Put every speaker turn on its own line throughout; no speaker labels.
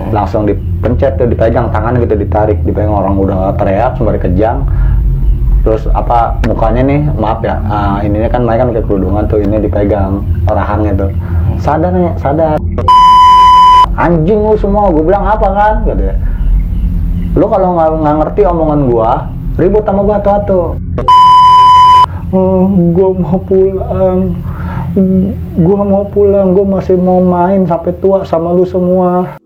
Langsung dipencet tuh, dipegang tangan gitu, ditarik, dipegang, orang udah teriak sembari kejang. Terus apa, mukanya nih, maaf ya, ininya kan mereka kan pakai kerudungan tuh, ini dipegang rahangnya tuh. Sadar nih, sadar. Anjing lu semua, gue bilang apa kan, gitu ya. Lu kalau nggak ngerti omongan gua, ribut sama gua atu-atu. Gua mau pulang, gua masih mau main sampai tua sama lu semua.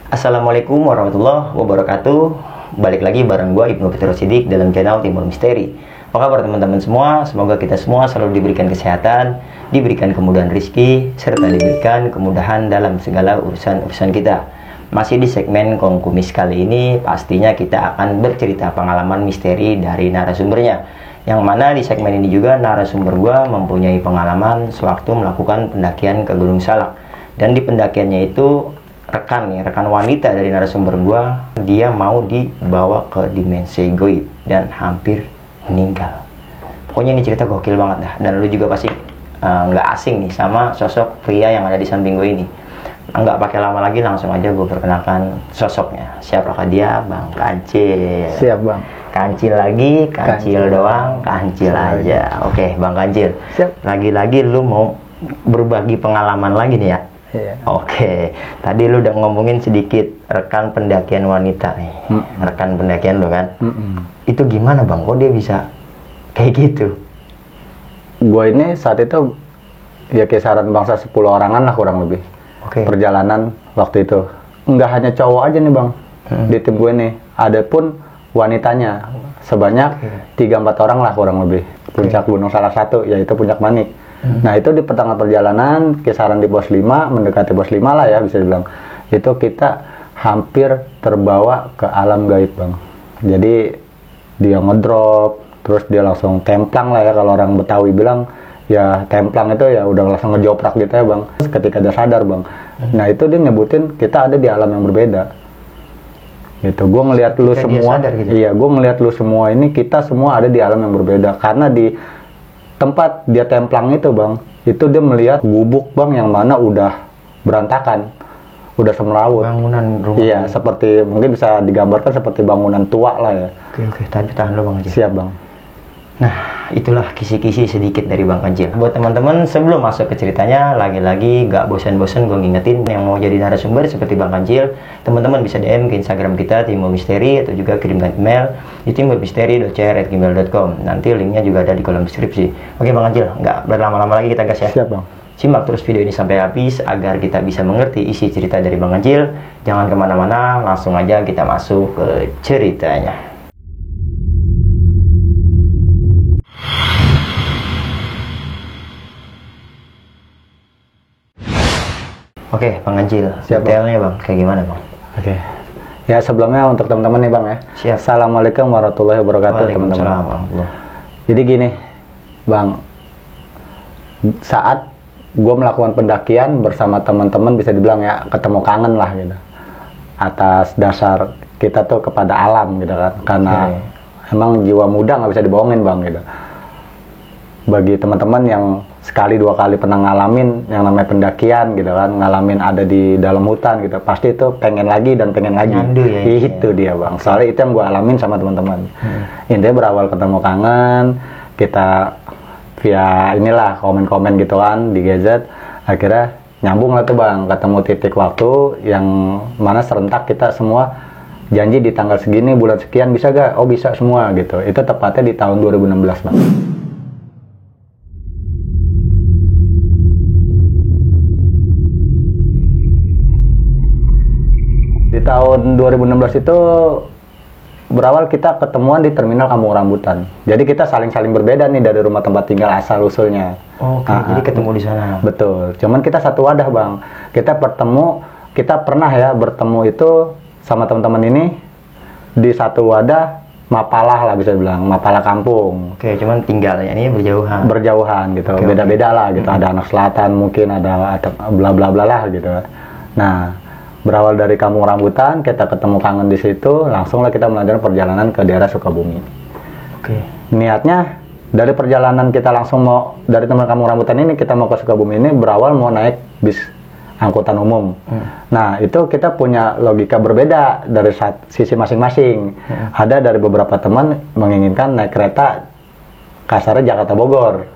Assalamualaikum warahmatullahi wabarakatuh. Balik lagi bareng gue Ibnu Fitro Siddiq dalam channel Timur Misteri. Apa kabar teman-teman semua? Semoga kita semua selalu diberikan kesehatan, diberikan kemudahan rezeki, serta diberikan kemudahan dalam segala urusan-urusan kita. Masih di segmen Kongkumis kali ini, pastinya kita akan bercerita pengalaman misteri dari narasumbernya. Yang mana di segmen ini juga narasumber gue mempunyai pengalaman sewaktu melakukan pendakian ke Gunung Salak. Dan di pendakiannya itu rekan wanita dari narasumber gua, dia mau dibawa ke dimensi goib dan hampir meninggal. Pokoknya ini cerita gokil banget dah, dan lu juga pasti nggak asing nih sama sosok pria yang ada di samping gue ini. Nggak pakai lama lagi, langsung aja gue perkenalkan sosoknya. Siapakah dia? Bang Kancil.
Siap bang.
Kancil lagi, kancil doang, kancil aja. Oke, Bang Kancil. Siap. Lagi-lagi lu mau berbagi pengalaman lagi nih ya?
Iya.
Oke, tadi lu udah ngomongin sedikit rekan pendakian wanita nih, rekan pendakian lu kan? Itu gimana bang? Kok dia bisa kayak gitu?
Gue ini saat itu ya kisaran bangsa 10 orangan lah kurang lebih.
Oke.
Perjalanan waktu itu nggak hanya cowok aja nih bang, di tim gue nih, ada pun wanitanya sebanyak 3-4 orang lah kurang lebih. Puncak Gunung Salak 1, yaitu Puncak Manik. Nah itu di pertengahan perjalanan, kisaran di pos 5, mendekati pos 5 lah ya bisa dibilang, itu kita hampir terbawa ke alam gaib bang. Jadi dia ngedrop, terus dia langsung templang lah ya, kalau orang Betawi bilang ya templang itu ya udah langsung ngejoprak gitu ya bang. Terus ketika dia sadar bang, nah itu dia nyebutin kita ada di alam yang berbeda. Gitu, gue ngelihat lu semua, gitu. Iya gue ngelihat lu semua ini, kita semua ada di alam yang berbeda, karena di tempat dia templang itu bang, itu dia melihat gubuk bang yang mana udah berantakan, udah semrawut. Bangunan rumah. Iya, seperti mungkin bisa digambarkan seperti bangunan tua lah ya.
Oke, tahan dulu bang Kancil.
Siap bang.
Nah, itulah kisi-kisi sedikit dari Bang Kancil. Buat teman-teman, sebelum masuk ke ceritanya, lagi-lagi gak bosan-bosan gue ngingetin yang mau jadi narasumber seperti Bang Kancil, teman-teman bisa DM ke Instagram kita Timur Misteri, atau juga kirimkan email di timurmisteri.cr@gmail.com. Nanti linknya juga ada di kolom deskripsi. Oke Bang Kancil, gak berlama-lama lagi kita gas ya.
Siap bang.
Simak terus video ini sampai habis agar kita bisa mengerti isi cerita dari Bang Kancil. Jangan kemana-mana, langsung aja kita masuk ke ceritanya. Oke, Bang Kancil, detailnya bang, kayak gimana bang?
Oke. Ya sebelumnya untuk teman-teman nih bang ya.
Siap.
Assalamualaikum warahmatullahi wabarakatuh teman-teman. Jadi gini, bang, saat gue melakukan pendakian bersama teman-teman, bisa dibilang ya ketemu kangen lah gitu. Atas dasar kita tuh kepada alam gitu kan, karena emang jiwa muda nggak bisa dibohongin bang gitu. Bagi teman-teman yang sekali 2 kali pernah ngalamin yang namanya pendakian gitu kan, ngalamin ada di dalam hutan gitu, pasti itu pengen lagi dan pengen lagi.
Nyandu, ya,
itu dia bang, soalnya itu yang gue alamin sama teman-teman. Intinya berawal ketemu kangen, kita via inilah komen-komen gitu kan di gadget, akhirnya nyambung lah tuh bang, ketemu titik waktu yang mana serentak kita semua janji di tanggal segini bulan sekian bisa gak? Oh bisa semua gitu. Itu tepatnya di tahun 2016 bang. Di tahun 2016 itu berawal kita ketemuan di terminal Kampung Rambutan. Jadi kita saling-saling berbeda nih dari rumah tempat tinggal asal usulnya.
Oke, jadi ketemu di sana.
Betul. Cuman kita satu wadah bang. Kita pernah ya bertemu itu sama teman-teman ini di satu wadah Mapalah lah bisa bilang, Mapalah kampung.
Oke, cuman tinggalnya ini berjauhan.
Berjauhan gitu, beda-beda lah gitu. Ada anak selatan mungkin, ada bla bla bla lah gitu. Nah, Berawal dari Kampung Rambutan, kita ketemu kangen di situ, langsunglah kita melanjutkan perjalanan ke daerah Sukabumi.
Oke.
Niatnya dari perjalanan kita langsung mau dari tempat Kampung Rambutan ini kita mau ke Sukabumi ini berawal mau naik bis angkutan umum. Nah itu kita punya logika berbeda dari sisi masing-masing. Ada dari beberapa teman menginginkan naik kereta kasarnya Jakarta Bogor.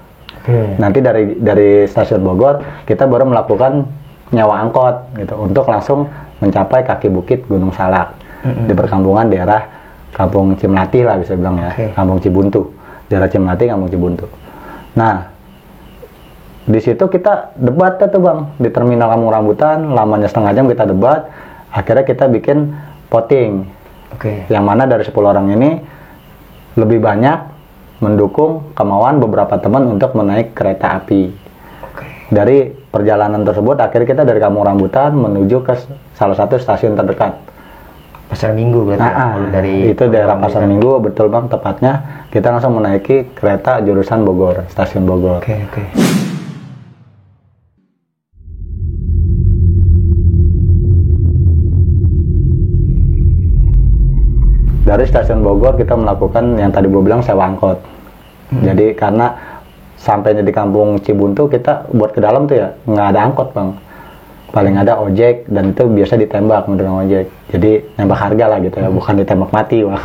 Nanti dari stasiun Bogor kita baru melakukan nyawa angkot gitu untuk langsung mencapai kaki bukit Gunung Salak di perkampungan daerah Kampung Cimnati lah bisa bilang ya, Kampung Cibuntu, daerah Cimnati, Kampung Cibuntu. Nah di situ kita debat tuh bang di terminal Kampung Rambutan, lamanya setengah jam kita debat, akhirnya kita bikin voting, yang mana dari 10 orang ini lebih banyak mendukung kemauan beberapa teman untuk menaik kereta api. Dari perjalanan tersebut, akhirnya kita dari Kampung Rambutan menuju ke salah satu stasiun terdekat.
Pasar Minggu berarti. Dari
itu daerah Pasar Minggu, betul bang, tepatnya. Kita langsung menaiki kereta jurusan Bogor, stasiun Bogor. Dari stasiun Bogor kita melakukan yang tadi gue bilang sewa angkot. Jadi karena sampainya di Kampung Cibuntu kita buat ke dalam tuh ya nggak ada angkot bang. Paling ada ojek dan itu biasa ditembak dengan ojek. Jadi nembak harga lah gitu ya, bukan ditembak mati bang.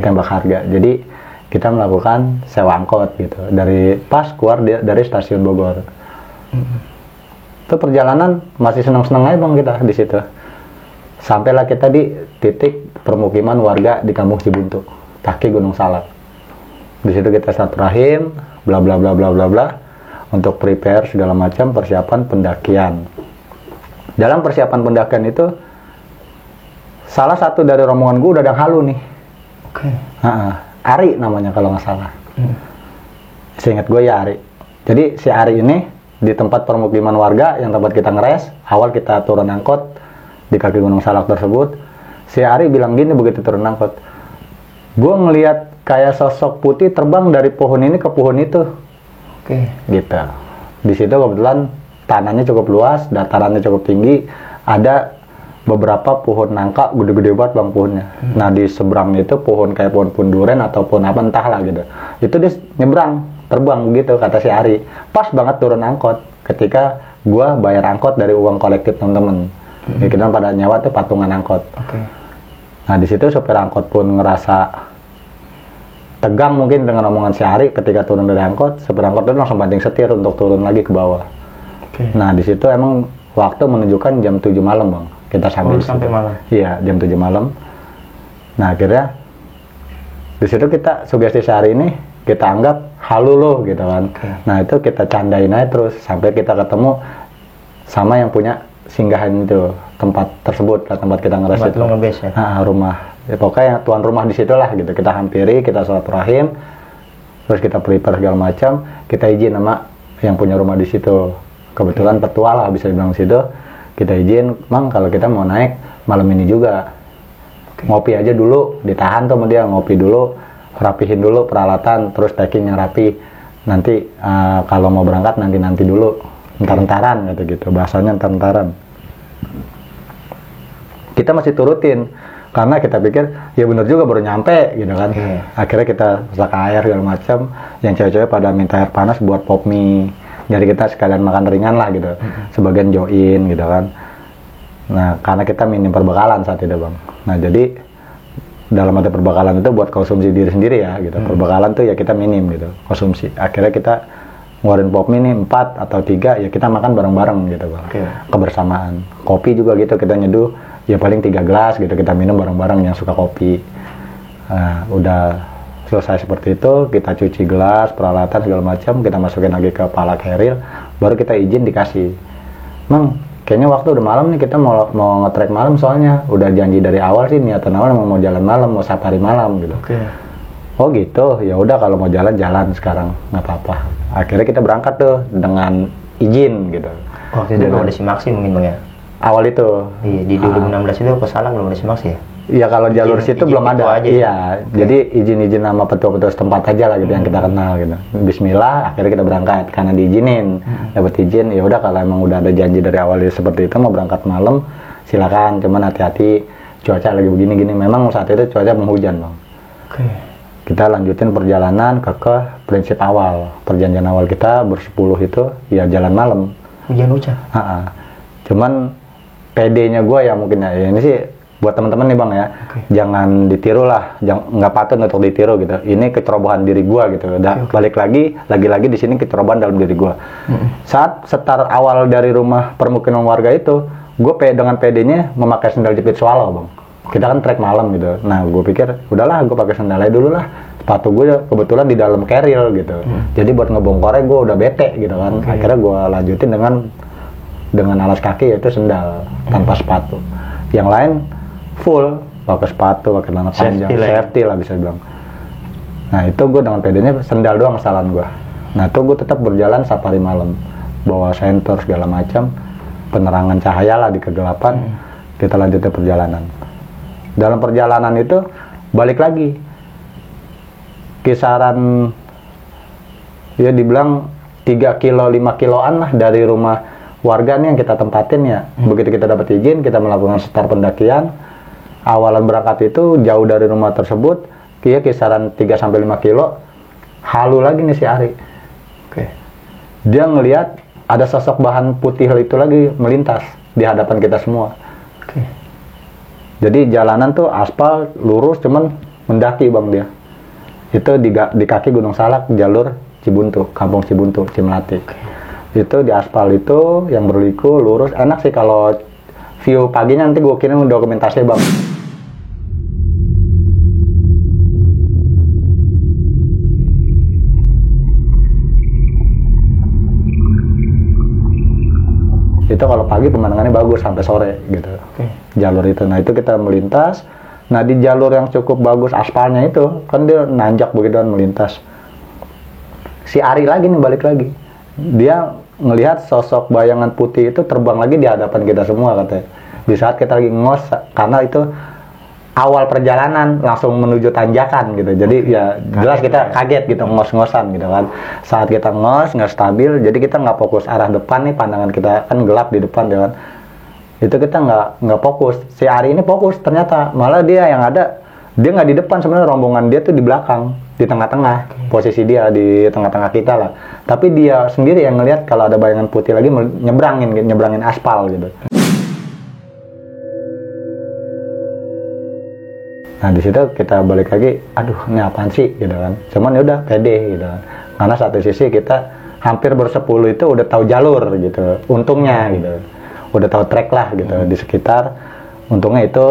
Tembak harga. Jadi kita melakukan sewa angkot gitu dari pas keluar dari stasiun Bogor. Itu perjalanan masih senang-senang aja bang kita di situ. Sampailah kita di titik permukiman warga di Kampung Cibuntu, kaki Gunung Salak. Di situ kita silaturahim, bla bla bla bla bla bla, untuk prepare segala macam persiapan pendakian. Dalam persiapan pendakian itu, salah satu dari rombongan gue udah ada yang halu nih. Ari namanya kalau nggak salah. Seingat gue ya Ari. Jadi si Ari ini di tempat permukiman warga yang tempat kita ngeres, awal kita turun angkot di kaki Gunung Salak tersebut, si Ari bilang gini begitu turun angkot, gue ngelihat kayak sosok putih terbang dari pohon ini ke pohon itu. Gitu. Di situ kebetulan tanahnya cukup luas, datarannya cukup tinggi, ada beberapa pohon nangka gede-gede banget bang pohonnya. Nah di seberangnya itu pohon kayak pohon durian atau pohon apa entahlah gitu. Itu dia nyebrang, terbang begitu kata si Ari. Pas banget turun angkot ketika gue bayar angkot dari uang kolektif teman-teman. Ya, kita pada nyawa tuh patungan angkot. Nah di situ sopir angkot pun ngerasa tegang mungkin dengan omongan si Ari ketika turun dari angkot. Sopir angkot itu langsung banting setir untuk turun lagi ke bawah. Nah di situ emang waktu menunjukkan jam 7 malam bang. Kita sampai
malam.
Iya jam 7 malam. Nah akhirnya di situ kita sugesti si Ari ini kita anggap halu loh gitu kan. Nah itu kita candain aja terus sampai kita ketemu sama yang punya singgahan itu, tempat tersebut, tempat kita ngeres itu.
Ya?
Rumah. Ya, pokoknya tuan rumah di situ lah gitu. Kita hampiri, kita silaturahim, terus kita prepare segala macam, kita izin sama yang punya rumah di situ. Kebetulan petua lah bisa dibilang di situ. Kita izin, Mang kalau kita mau naik malam ini juga. Ngopi aja dulu, ditahan tuh sama dia, ngopi dulu, rapihin dulu peralatan, terus packingnya rapi. Nanti kalau mau berangkat nanti dulu. Entar-entaran gitu, bahasanya entar-entaran. Kita masih turutin karena kita pikir ya bener juga baru nyampe gitu kan. Akhirnya kita masak air segala macam, yang cewek-cewek pada minta air panas buat pop mie. Jadi kita sekalian makan ringan lah gitu. Sebagian join gitu kan. Nah, karena kita minim perbekalan saat itu, Bang. Nah, jadi dalam arti perbekalan itu buat konsumsi diri sendiri ya gitu. Perbekalan tuh ya kita minim gitu, konsumsi. Akhirnya kita ngeluarin pop mie nih 4 atau 3 ya kita makan bareng-bareng gitu bang. Kebersamaan. Kopi juga gitu kita nyeduh ya paling 3 gelas gitu kita minum bareng-bareng yang suka kopi. Nah, udah selesai seperti itu kita cuci gelas, peralatan segala macam, kita masukin lagi ke pala keril, baru kita izin dikasih. Mang, kayaknya waktu udah malam nih, kita mau nge-trek malam soalnya udah janji dari awal sih niatan awal mau jalan malam, mau safari malam gitu. Oh gitu, ya udah kalau mau jalan sekarang nggak apa-apa. Akhirnya kita berangkat tuh dengan izin gitu.
Waktu itu belum ada simaksi mungkin bang ya?
Awal itu.
Iya, di 2016 itu ke Salang belum ada simaksi ya?
Iya kalau jalur situ belum ada. Iya, jadi izin-izin sama petua-petua setempat aja lah gitu yang kita kenal gitu. Bismillah, akhirnya kita berangkat karena diizinin, dapat izin. Ya udah kalau emang udah ada janji dari awal seperti itu mau berangkat malam, silakan, cuman hati-hati, cuaca lagi begini-gini. Memang saat itu cuaca menghujan bang. Kita lanjutin perjalanan ke prinsip awal, perjanjian awal kita bersepuluh itu ya jalan malam.
Hujan.
Cuman PD-nya gue ya mungkin ya ini sih buat teman-teman nih bang ya, jangan ditiru lah, nggak patut untuk ditiru gitu. Ini kecerobohan diri gue gitu. Balik lagi di sini kecerobohan dalam diri gue. Saat start awal dari rumah permukiman warga itu, gue dengan PD-nya memakai sandal jepit swallow bang. Kita kan trek malam gitu. Nah, gue pikir udahlah gue pakai sandalnya dulu lah. Sepatu gue kebetulan di dalam carrier gitu. Jadi buat ngebongkornya gue udah bete gitu kan. Akhirnya gue lanjutin dengan alas kaki yaitu sendal tanpa sepatu. Yang lain full pakai sepatu, pakai celana panjang, safety lah bisa bilang. Nah, itu gue dengan PD-nya sendal doang kesalahan gue. Nah, itu gue tetap berjalan safari malam. Bawa senter segala macam, penerangan cahaya lah di kegelapan. Kita lanjutin perjalanan. Dalam perjalanan itu balik lagi kisaran ya dibilang 3 kilo 5 kiloan lah dari rumah warga nih yang kita tempatin ya. Begitu kita dapat izin, kita melakukan start pendakian. Awalan berangkat itu jauh dari rumah tersebut, kisaran 3-5 kilo. Halu lagi nih si Ari. Dia ngelihat ada sosok bahan putih itu lagi melintas di hadapan kita semua. Jadi jalanan tuh aspal lurus, cuman mendaki bang dia. Itu di kaki Gunung Salak, jalur Cibuntu, Kampung Cibuntu, Cimelati. Itu di aspal itu yang berliku lurus. Enak sih kalau view paginya, nanti gue kirim dokumentasi bang. Itu kalau pagi pemandangannya bagus sampai sore gitu. Jalur itu. Nah, itu kita melintas. Nah, di jalur yang cukup bagus aspalnya itu kan dia nanjak begitu kan melintas. Si Ari lagi nih balik lagi. Dia ngelihat sosok bayangan putih itu terbang lagi di hadapan kita semua katanya. Di saat kita lagi ngos, karena itu awal perjalanan langsung menuju tanjakan gitu. Jadi ya jelas kita kaget gitu, ngos-ngosan gitu kan. Saat kita ngos, nggak stabil, jadi kita nggak fokus arah depan nih, pandangan kita kan gelap di depan ya kan. Itu kita nggak fokus. Si Ari ini fokus ternyata, malah dia yang ada, dia nggak di depan sebenarnya, rombongan dia tuh di belakang, di tengah-tengah, posisi dia di tengah-tengah kita lah. Tapi dia sendiri yang ngelihat kalau ada bayangan putih lagi nyebrangin aspal gitu. Nah, di situ kita balik lagi, aduh ini apaan sih gitu kan. Cuman ya udah pede gitu kan. Karena satu sisi kita hampir bersepuluh itu udah tahu jalur gitu. Untungnya gitu. Udah tahu trek lah gitu di sekitar. Untungnya itu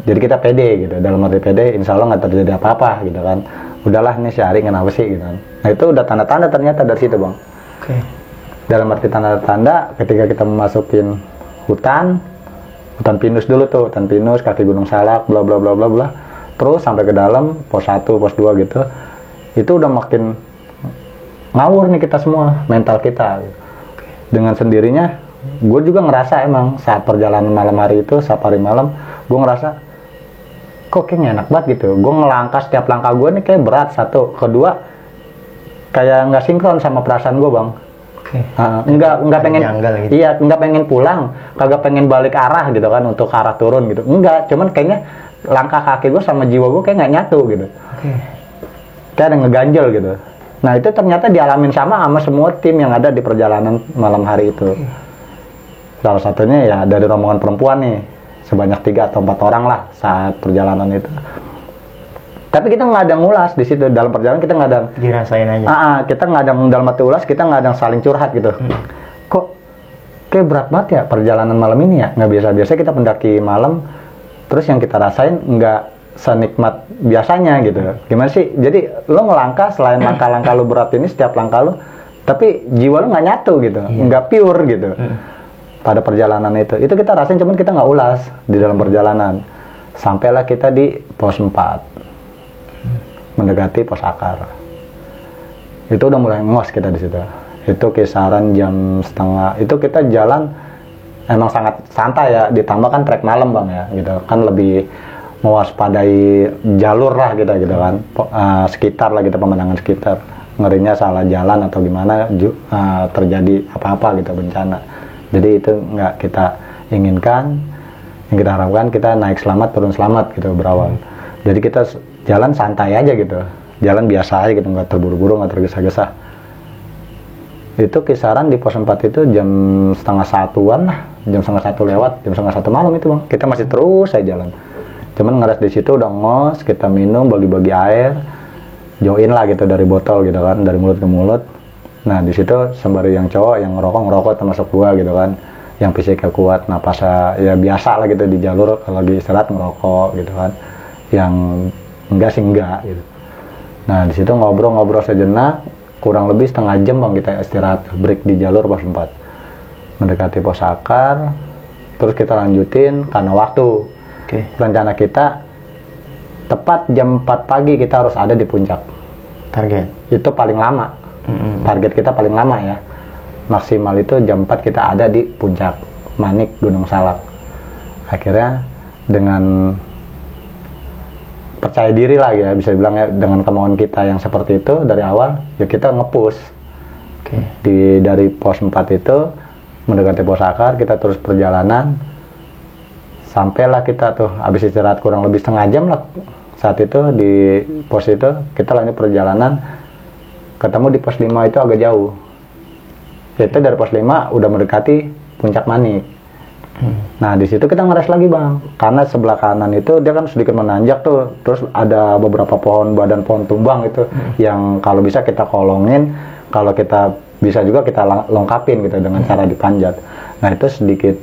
jadi kita pede gitu. Dalam arti pede, insya Allah nggak terjadi apa-apa gitu kan. Udahlah ini si Ari kenapa sih gitu kan. Nah, itu udah tanda-tanda ternyata dari situ bang. Dalam arti tanda-tanda ketika kita memasukin hutan pinus dulu tuh, hutan pinus, kaki Gunung Salak, bla bla bla bla bla. Terus sampai ke dalam pos 1, pos 2 gitu. Itu udah makin ngawur nih kita semua, mental kita. Dengan sendirinya, gue juga ngerasa emang saat perjalanan malam hari itu, safari malam, gue ngerasa kok kayaknya enak banget gitu. Gue ngelangkah, setiap langkah gue nih kayak berat, satu. Kedua, kayak nggak sinkron sama perasaan gue bang. Enggak pengen gitu. Iya, enggak pengen pulang, kagak pengen balik arah gitu kan untuk arah turun gitu. Enggak, cuman kayaknya langkah kaki gue sama jiwa gue kayak nggak nyatu gitu. Kayak ada ngeganjel gitu. Nah, itu ternyata dialamin sama semua tim yang ada di perjalanan malam hari itu. Salah satunya ya dari rombongan perempuan nih, sebanyak 3 atau 4 orang lah saat perjalanan itu. Tapi kita nggak ada ngulas di situ, dalam perjalanan kita nggak ada
dirasain aja.
Kita nggak ada dalam arti ulas, kita nggak ada saling curhat gitu. Kok kayak berat banget ya perjalanan malam ini ya? Nggak biasa-biasa kita pendaki malam, terus yang kita rasain nggak senikmat biasanya gitu. Gimana sih? Jadi lo ngelangkah, selain langkah-langkah lo berat ini, setiap langkah lo, tapi jiwa lo nggak nyatu gitu, nggak pure gitu. Pada perjalanan itu kita rasain, cuman kita nggak ulas di dalam perjalanan. Sampailah kita di pos 4. Mendekati pos akar. Itu udah mulai ngos kita di situ. Itu kisaran jam setengah. Itu kita jalan emang sangat santai ya, ditambah kan trek malam bang ya, gitu kan lebih mewaspadai jalur lah kita gitu kan, sekitar lah kita, pemandangan sekitar. Ngerinya salah jalan atau gimana terjadi apa-apa gitu, bencana. Jadi itu nggak kita inginkan. Yang kita harapkan kita naik selamat, turun selamat gitu berawal. Jadi kita jalan santai aja gitu, jalan biasa aja gitu, nggak terburu-buru, nggak tergesa-gesa. Itu kisaran di pos 4 itu jam setengah satuan lah, jam setengah satu lewat, jam setengah satu malam itu bang. Kita masih terus saya jalan. Cuman ngeres di situ udah ngos, kita minum, bagi-bagi air, join lah gitu dari botol gitu kan, dari mulut ke mulut. Nah di situ sembari yang cowok yang ngerokok termasuk gua gitu kan, yang fisiknya kuat, napasnya ya biasa lah gitu di jalur kalau lagi istirahat ngerokok gitu kan, yang enggak sih enggak gitu. Nah di situ ngobrol sejenak, kurang lebih setengah jam bang kita istirahat break di jalur pos 4, mendekati pos akar, terus kita lanjutin karena waktu. Rencana kita tepat jam 4 pagi kita harus ada di puncak.
Target
Itu paling lama. Target kita paling lama ya. Maksimal itu jam 4 kita ada di puncak Manik Gunung Salak. Akhirnya dengan percaya diri lah ya, bisa dibilang ya, dengan kemauan kita yang seperti itu dari awal, ya kita nge-push. Dari pos 4 itu mendekati pos akar, kita terus perjalanan. Sampailah kita tuh habis istirahat kurang lebih setengah jam lah saat itu di pos itu, kita lanjut perjalanan, ketemu di pos 5 itu agak jauh. Itu dari pos 5 udah mendekati puncak Manik. Nah di situ kita ngeres lagi bang, karena sebelah kanan itu dia kan sedikit menanjak tuh, terus ada beberapa badan pohon tumbang itu yang kalau bisa kita kolongin, kalau kita bisa juga kita lengkapin gitu dengan cara dipanjat. Nah itu sedikit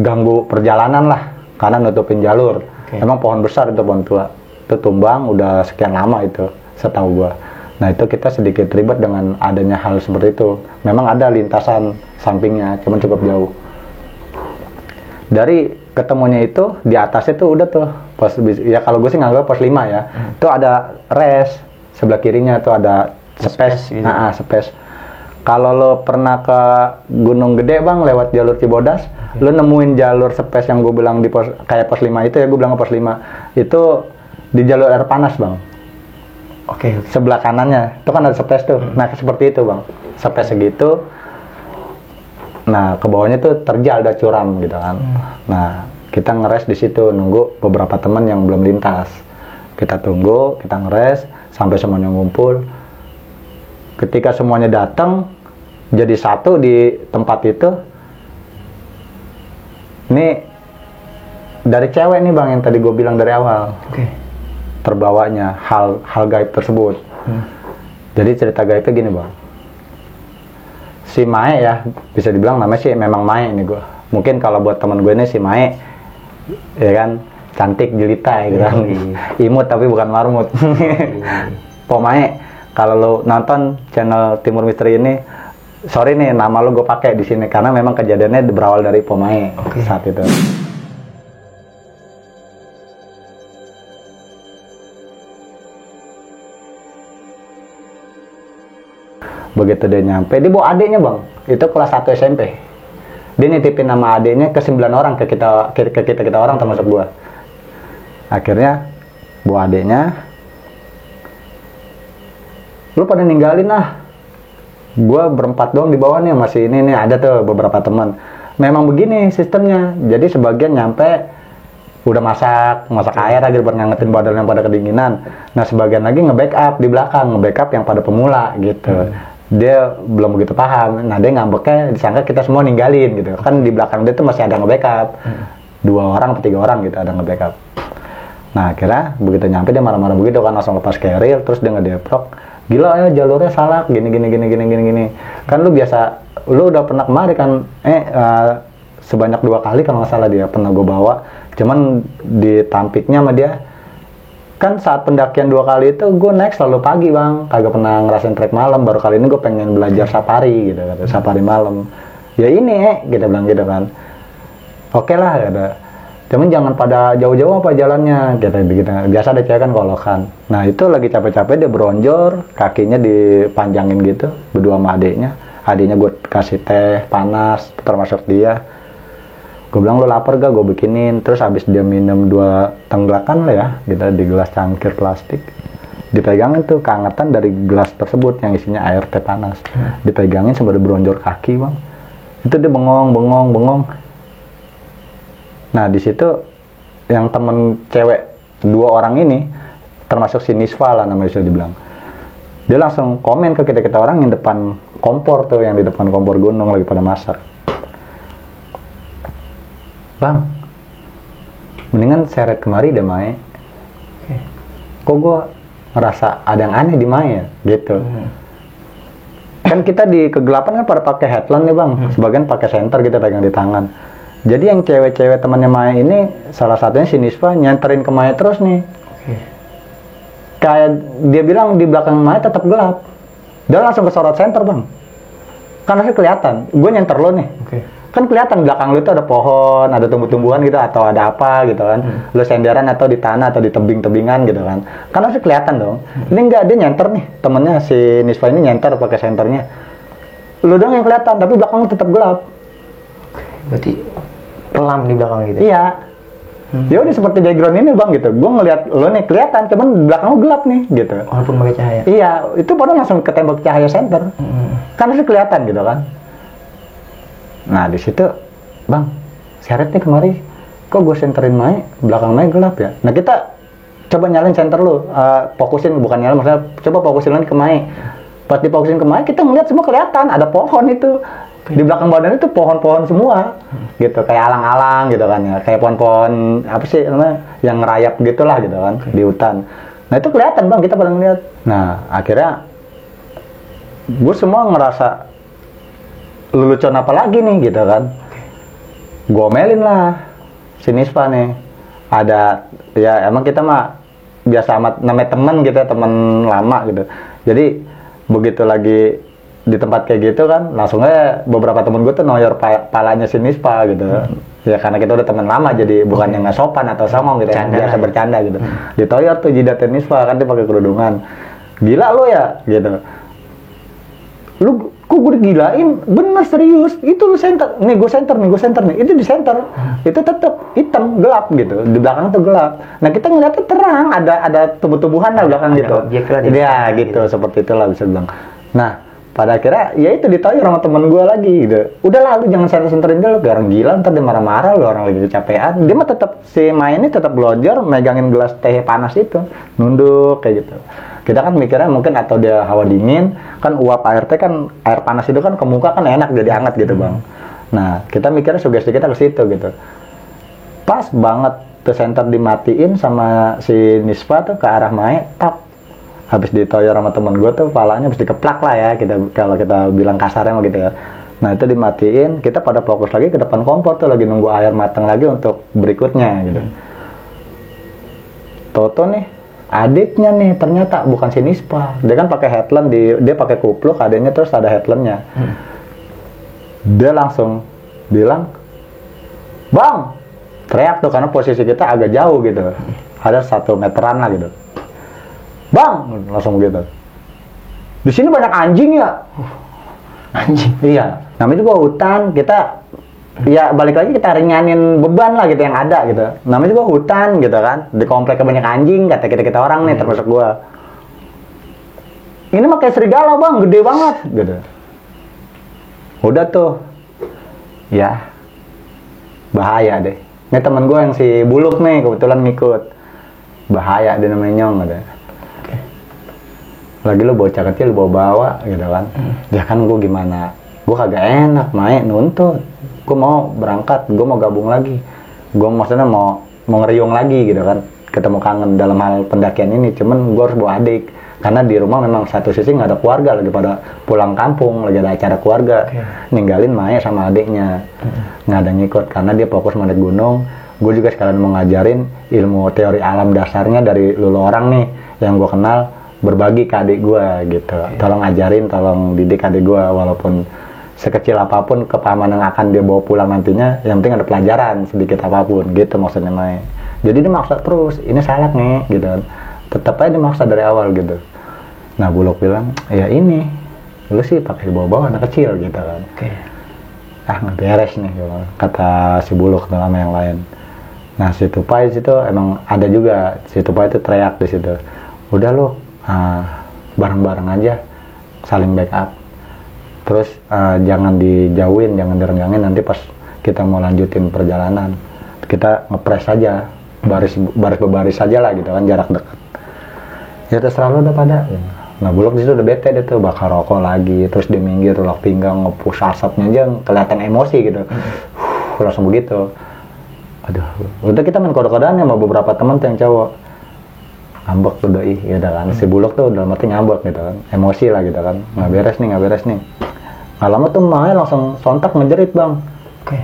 ganggu perjalanan lah, karena nutupin jalur. Emang pohon besar itu, pohon tua itu tumbang udah sekian lama itu setahu gua. Nah itu kita sedikit ribet dengan adanya hal seperti itu. Memang ada lintasan sampingnya, cuman cukup jauh. Dari ketemunya itu di atas itu udah tuh pos, ya kalau gue sih nganggap pos 5 ya. Itu ada res sebelah kirinya tuh ada space gitu. Space. Kalau lo pernah ke Gunung Gede bang lewat jalur Cibodas, lo nemuin jalur space yang gue bilang di pos kayak pos 5 itu ya, gue bilang ke pos 5 itu di jalur air panas bang. Sebelah kanannya itu kan ada space tuh. Nah seperti itu bang, space segitu. Nah ke bawahnya tuh terjal, ada curam gitu kan. Nah kita ngeres di situ nunggu beberapa teman yang belum lintas. Kita tunggu, kita ngeres sampai semuanya ngumpul. Ketika semuanya datang jadi satu di tempat itu, ini dari cewek nih bang yang tadi gue bilang dari awal, terbawanya hal gaib tersebut. Jadi cerita gaibnya gini bang, si Mae ya, bisa dibilang namanya sih memang Mae nih gue. Mungkin kalau buat teman gue nih si Mae, ya kan cantik jelita gitu kan, imut tapi bukan marmut. Po Mae. Kalau lo nonton channel Timur Misteri ini, sorry nih nama lo gue pakai di sini karena memang kejadiannya berawal dari Pomae saat itu. Begitu dia nyampe, dia bawa adiknya bang, itu kelas 1 SMP. Dia nitipin nama adiknya ke 9 orang, ke kita orang termasuk gue. Akhirnya bawa adiknya, lu pada ninggalin lah, gue berempat doang di bawah nih, masih ini nih ada tuh beberapa teman. Memang begini sistemnya, jadi sebagian nyampe udah masak air lagi buat ngangetin badan yang pada kedinginan. Nah sebagian lagi nge-backup di belakang, nge-backup yang pada pemula gitu. Dia belum begitu paham, nah dia ngambeknya disangka kita semua ninggalin gitu. Kan di belakang dia tuh masih ada nge-backup, 2 orang atau 3 orang gitu ada nge-backup. Nah akhirnya begitu nyampe dia marah-marah begitu kan, langsung lepas keril, terus dia ngedeprok. Gila ya jalurnya salah, gini. Kan lu biasa, lu udah pernah kemari kan, sebanyak 2 kali kalau nggak salah dia pernah gue bawa. Cuman ditampiknya sama dia, kan saat pendakian 2 kali itu gue naik selalu pagi bang, kagak pernah ngerasain trek malam. Baru kali ini gue pengen belajar safari gitu, kata safari malam. Ya ini, kita bilang gitu kan. Oke lah, kata. Cuman jangan pada jauh-jauh apa jalannya, gitu. Biasa ada cewek kan kolokan. Nah itu lagi capek-capek dia beronjor, kakinya dipanjangin gitu, berdua sama adiknya. Adiknya gue kasih teh panas, termasuk dia. Gue bilang lu lapar gak, gue bikinin. Terus habis dia minum 2 tenggelakan lah ya, gitu di gelas cangkir plastik. Dipegangin tuh kehangetan dari gelas tersebut yang isinya air teh panas. Dipegangin sambil beronjor kaki bang. Itu dia bengong. Nah di situ yang temen cewek 2 orang ini, termasuk si Nisva lah namanya bisa dibilang, dia langsung komen ke kita orang yang depan kompor tuh, yang di depan kompor gunung lagi pada masak. Bang, mendingan seret kemari deh Mae. Kok gue ngerasa ada yang aneh di Mae ya gitu. Kan kita di kegelapan kan pada pakai headlamp nih bang, sebagian pakai senter kita pegang di tangan. Jadi yang cewek-cewek temannya Maya ini, salah satunya si Nisva nyanterin ke Maya terus nih. Kayak dia bilang di belakang Maya tetap gelap. Dia langsung kesorot senter bang. Kan harusnya kelihatan, gue nyenter lo nih. Kan kelihatan belakang lu itu ada pohon, ada tumbuh-tumbuhan gitu, atau ada apa gitu kan. Lu senderan atau di tanah atau di tebing-tebingan gitu kan. Kan harusnya kelihatan dong. Ini enggak, dia nyenter nih. Temennya si Nisva ini nyenter pakai senternya. Lu dong yang kelihatan, tapi belakang lu tetap gelap.
Berarti kelam di belakang gitu.
Iya. Ya udah seperti background ini bang gitu. Gue ngeliat lo nih kelihatan, cuman belakang lu gelap nih gitu.
Walaupun pakai cahaya.
Iya, itu padahal langsung ketembak cahaya senter. Kan harusnya kelihatan gitu kan. Nah di situ, bang, seret nih kemari, kok gue senterin Mai, belakang Mai gelap ya. Nah kita coba nyalain senter lu, fokusin, bukan nyalain, maksudnya coba fokusin lagi ke Mai. Pas difokusin ke Mai, kita ngeliat semua kelihatan, ada pohon itu. Di belakang badan itu pohon-pohon semua, gitu, kayak alang-alang gitu kan ya, kayak pohon-pohon apa sih namanya, yang ngerayap gitulah gitu kan, di hutan. Nah itu kelihatan bang, kita pada ngeliat. Nah akhirnya, gue semua ngerasa lelucon apa lagi nih gitu kan. Gomelin lah si Nisva nih. Ada ya emang kita mah biasa amat namanya temen gitu ya, temen lama gitu. Jadi begitu lagi di tempat kayak gitu kan, langsung aja beberapa temen gue tuh noyor palanya si Nisva gitu. Ya karena kita udah temen lama jadi bukan yang nggak sopan atau songong gitu, biasa bercanda gitu. Ditoyor tuh jidatnya Nisva kan, dia pakai kerudungan. Gila lo ya gitu. Lu kok gue digilain, bener serius, itu lu center, nih gue center nih, itu di center, itu tetap hitam, gelap gitu, di belakang tuh gelap. Nah kita ngeliatnya terang, ada tumbuh-tumbuhan lah belakang gitu. Ya gitu, seperti itulah bisa bilang. Nah pada akhirnya, ya itu ditoyor sama temen gue lagi gitu. Udah lah lu jangan center-centerin dia, lu kayak orang gila, ntar dia marah-marah, lu orang lagi kecapean. Dia mah tetap, si Mai ini tetap belonjor, megangin gelas teh panas itu, nunduk kayak gitu. Kita kan mikirnya mungkin atau dia hawa dingin, kan uap air teh kan, air panas itu kan ke muka kan enak jadi hangat gitu bang. Nah kita mikirnya sugesti kita ke situ gitu. Pas banget tuh senter dimatiin sama si Nisva tuh ke arah Mai, tap. Habis ditoyor sama temen gue tuh palanya habis dikeplak lah ya, kita kalau kita bilang kasarnya mah gitu ya. Nah itu dimatiin, kita pada fokus lagi ke depan kompor tuh, lagi nunggu air matang lagi untuk berikutnya gitu. Toto nih, adiknya nih ternyata bukan si Nisva, dia kan pakai headlamp, dia pakai kupluk, adiknya terus ada headlampnya. Dia langsung bilang, bang, teriak tuh karena posisi kita agak jauh gitu, ada 1 meteran lah gitu. Bang, langsung begitu. Di sini banyak anjing ya.
Anjing.
Iya. Namanya juga hutan, kita ya balik lagi kita ringanin beban lah gitu yang ada gitu. Namanya juga hutan gitu kan. Di kompleknya banyak anjing, kata kita orang nih termasuk gua. Ini mah kayak serigala bang, gede banget gitu. Udah tuh. Ya. Bahaya deh. Ini temen gua yang si Buluk nih kebetulan ngikut. Bahaya dia namanya Nyong gitu. Lagi lo bocah kecil bawa gitu kan. Ya kan gue gimana, gue kagak enak main nuntut, gue mau berangkat, gue mau gabung lagi, gue maksudnya mau ngeriung lagi gitu kan, ketemu kangen dalam hal pendakian ini. Cuman gue harus bawa adik karena di rumah memang satu sisi nggak ada keluarga, lagi pada pulang kampung, lagi ada acara keluarga. Ninggalin Maya sama adiknya, nggak ada ngikut karena dia fokus naik gunung. Gue juga sekalian mau ngajarin ilmu teori alam dasarnya dari lulu orang nih yang gue kenal, berbagi ke adik gue gitu. Tolong ajarin, tolong didik adik gue, walaupun sekecil apapun kepahaman yang akan dia bawa pulang nantinya, yang penting ada pelajaran sedikit apapun gitu maksudnya Mai. Jadi dia maksa terus, ini salah nih gitu kan. Tetap aja dia maksa dari awal gitu. Nah Buluk bilang, ya ini lu sih pakai bawa-bawa anak kecil gitu kan. Ah nggak beres nih gitu, kata si Buluk sama yang lain. Nah si Tupai situ emang ada juga, si Tupai itu teriak di situ, udah lu bareng-bareng aja, saling backup. Terus jangan dijauhin, jangan direnggangin, nanti pas kita mau lanjutin perjalanan kita ngepres aja, baris berbaris saja lah gitu kan, jarak dekat. Ya terserah lu udah pada. Nah Buluk di situ udah bete deh tuh, bakar rokok lagi, terus di minggir tulak pinggang ngepus asapnya aja kelihatan emosi gitu. Langsung begitu. Aduh, udah kita main kode-kodean sama beberapa teman tuh yang cowok. Ngambek tuh doi, ya udah kan. Si Buluk tuh udah mati ngambek gitu kan, emosi lah gitu kan. Nggak beres nih. Nggak lama tuh Mae langsung sontak ngejerit bang.
Oke.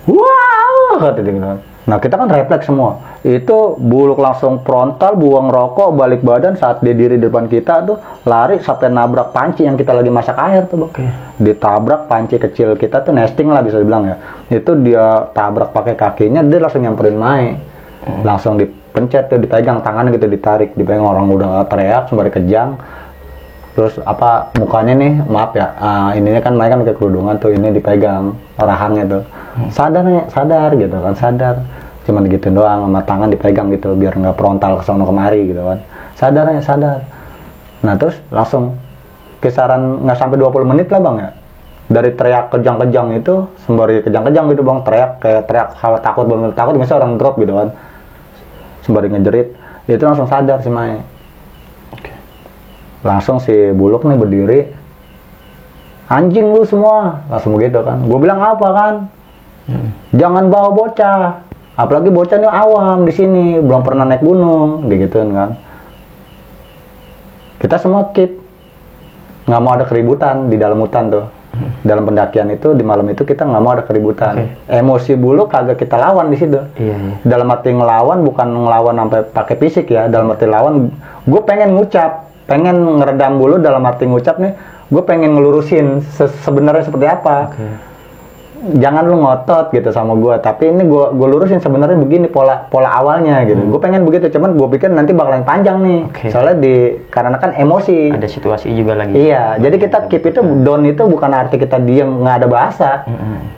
Wow, kata dia gitu kan. Nah kita kan refleks semua. Itu Buluk langsung frontal, buang rokok, balik badan saat dia diri di depan kita tuh lari sampai nabrak panci yang kita lagi masak air tuh bang.
Oke.
Ditabrak panci kecil kita tuh, nesting lah bisa dibilang ya. Itu dia tabrak pakai kakinya, dia langsung nyamperin Mae. Langsung dipencet tuh, dipegang tangannya gitu, ditarik, dipegang. Orang udah teriak sembari kejang. Terus apa mukanya nih, maaf ya, ininya kan Mae kan pakai kerudungan tuh, ini dipegang rahangnya tuh. Sadar gitu kan, sadar. Cuman digituin doang, sama tangan dipegang gitu biar nggak frontal kesana kemari gitu kan. Sadar. Nah terus langsung kisaran nggak sampai 20 menit lah bang ya, dari teriak kejang-kejang itu sembari kejang-kejang gitu bang, teriak kalau takut, bener takut misalnya orang drop gitu kan, sembari ngejerit itu langsung sadar si Mae. Langsung si Buluk nih berdiri, anjing lu semua, langsung begitu kan. Gue bilang apa kan, jangan bawa bocah. Apalagi bocah nih awam di sini, belum pernah naik gunung, digituin kan. Kita semua keep, nggak mau ada keributan di dalam hutan tuh. Dalam pendakian itu di malam itu kita nggak mau ada keributan. Emosi Buluk kagak kita lawan di situ.
Iya.
Dalam arti ngelawan bukan ngelawan sampai pakai fisik ya. Dalam arti lawan, gue pengen ngucap, pengen ngeredam Buluk dalam arti ngucap nih. Gue pengen ngelurusin sebenarnya seperti apa. Jangan lu ngotot gitu sama gue, tapi ini gue lurusin sebenarnya begini pola awalnya gitu. Gue pengen begitu, cuman gue pikir nanti bakalan panjang nih. Soalnya karena kan emosi. Ada
situasi juga lagi.
Iya, jadi kita keep itu down itu bukan arti kita diam nggak ada bahasa.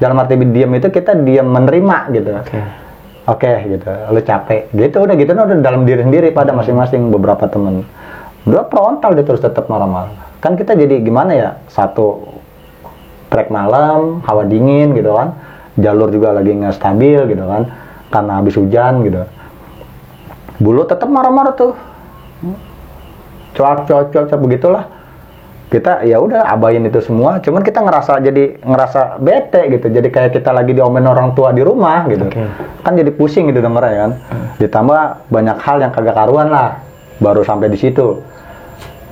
Dalam arti diam itu kita diam menerima gitu. Oke, gitu. Lu capek, gitu udah dalam diri sendiri pada masing-masing beberapa temen. Udah frontal dia terus tetap normal. Kan kita jadi gimana ya, satu trek malam, hawa dingin gitu kan, jalur juga lagi nggak stabil gitu kan, karena habis hujan gitu. Buluk tetap marah-marah tuh, cuak begitulah. Kita ya udah abain itu semua, cuman kita ngerasa bete gitu, jadi kayak kita lagi diomelin orang tua di rumah gitu. Kan jadi pusing gitu dengernya kan. Ditambah banyak hal yang kagak karuan lah, baru sampai di situ.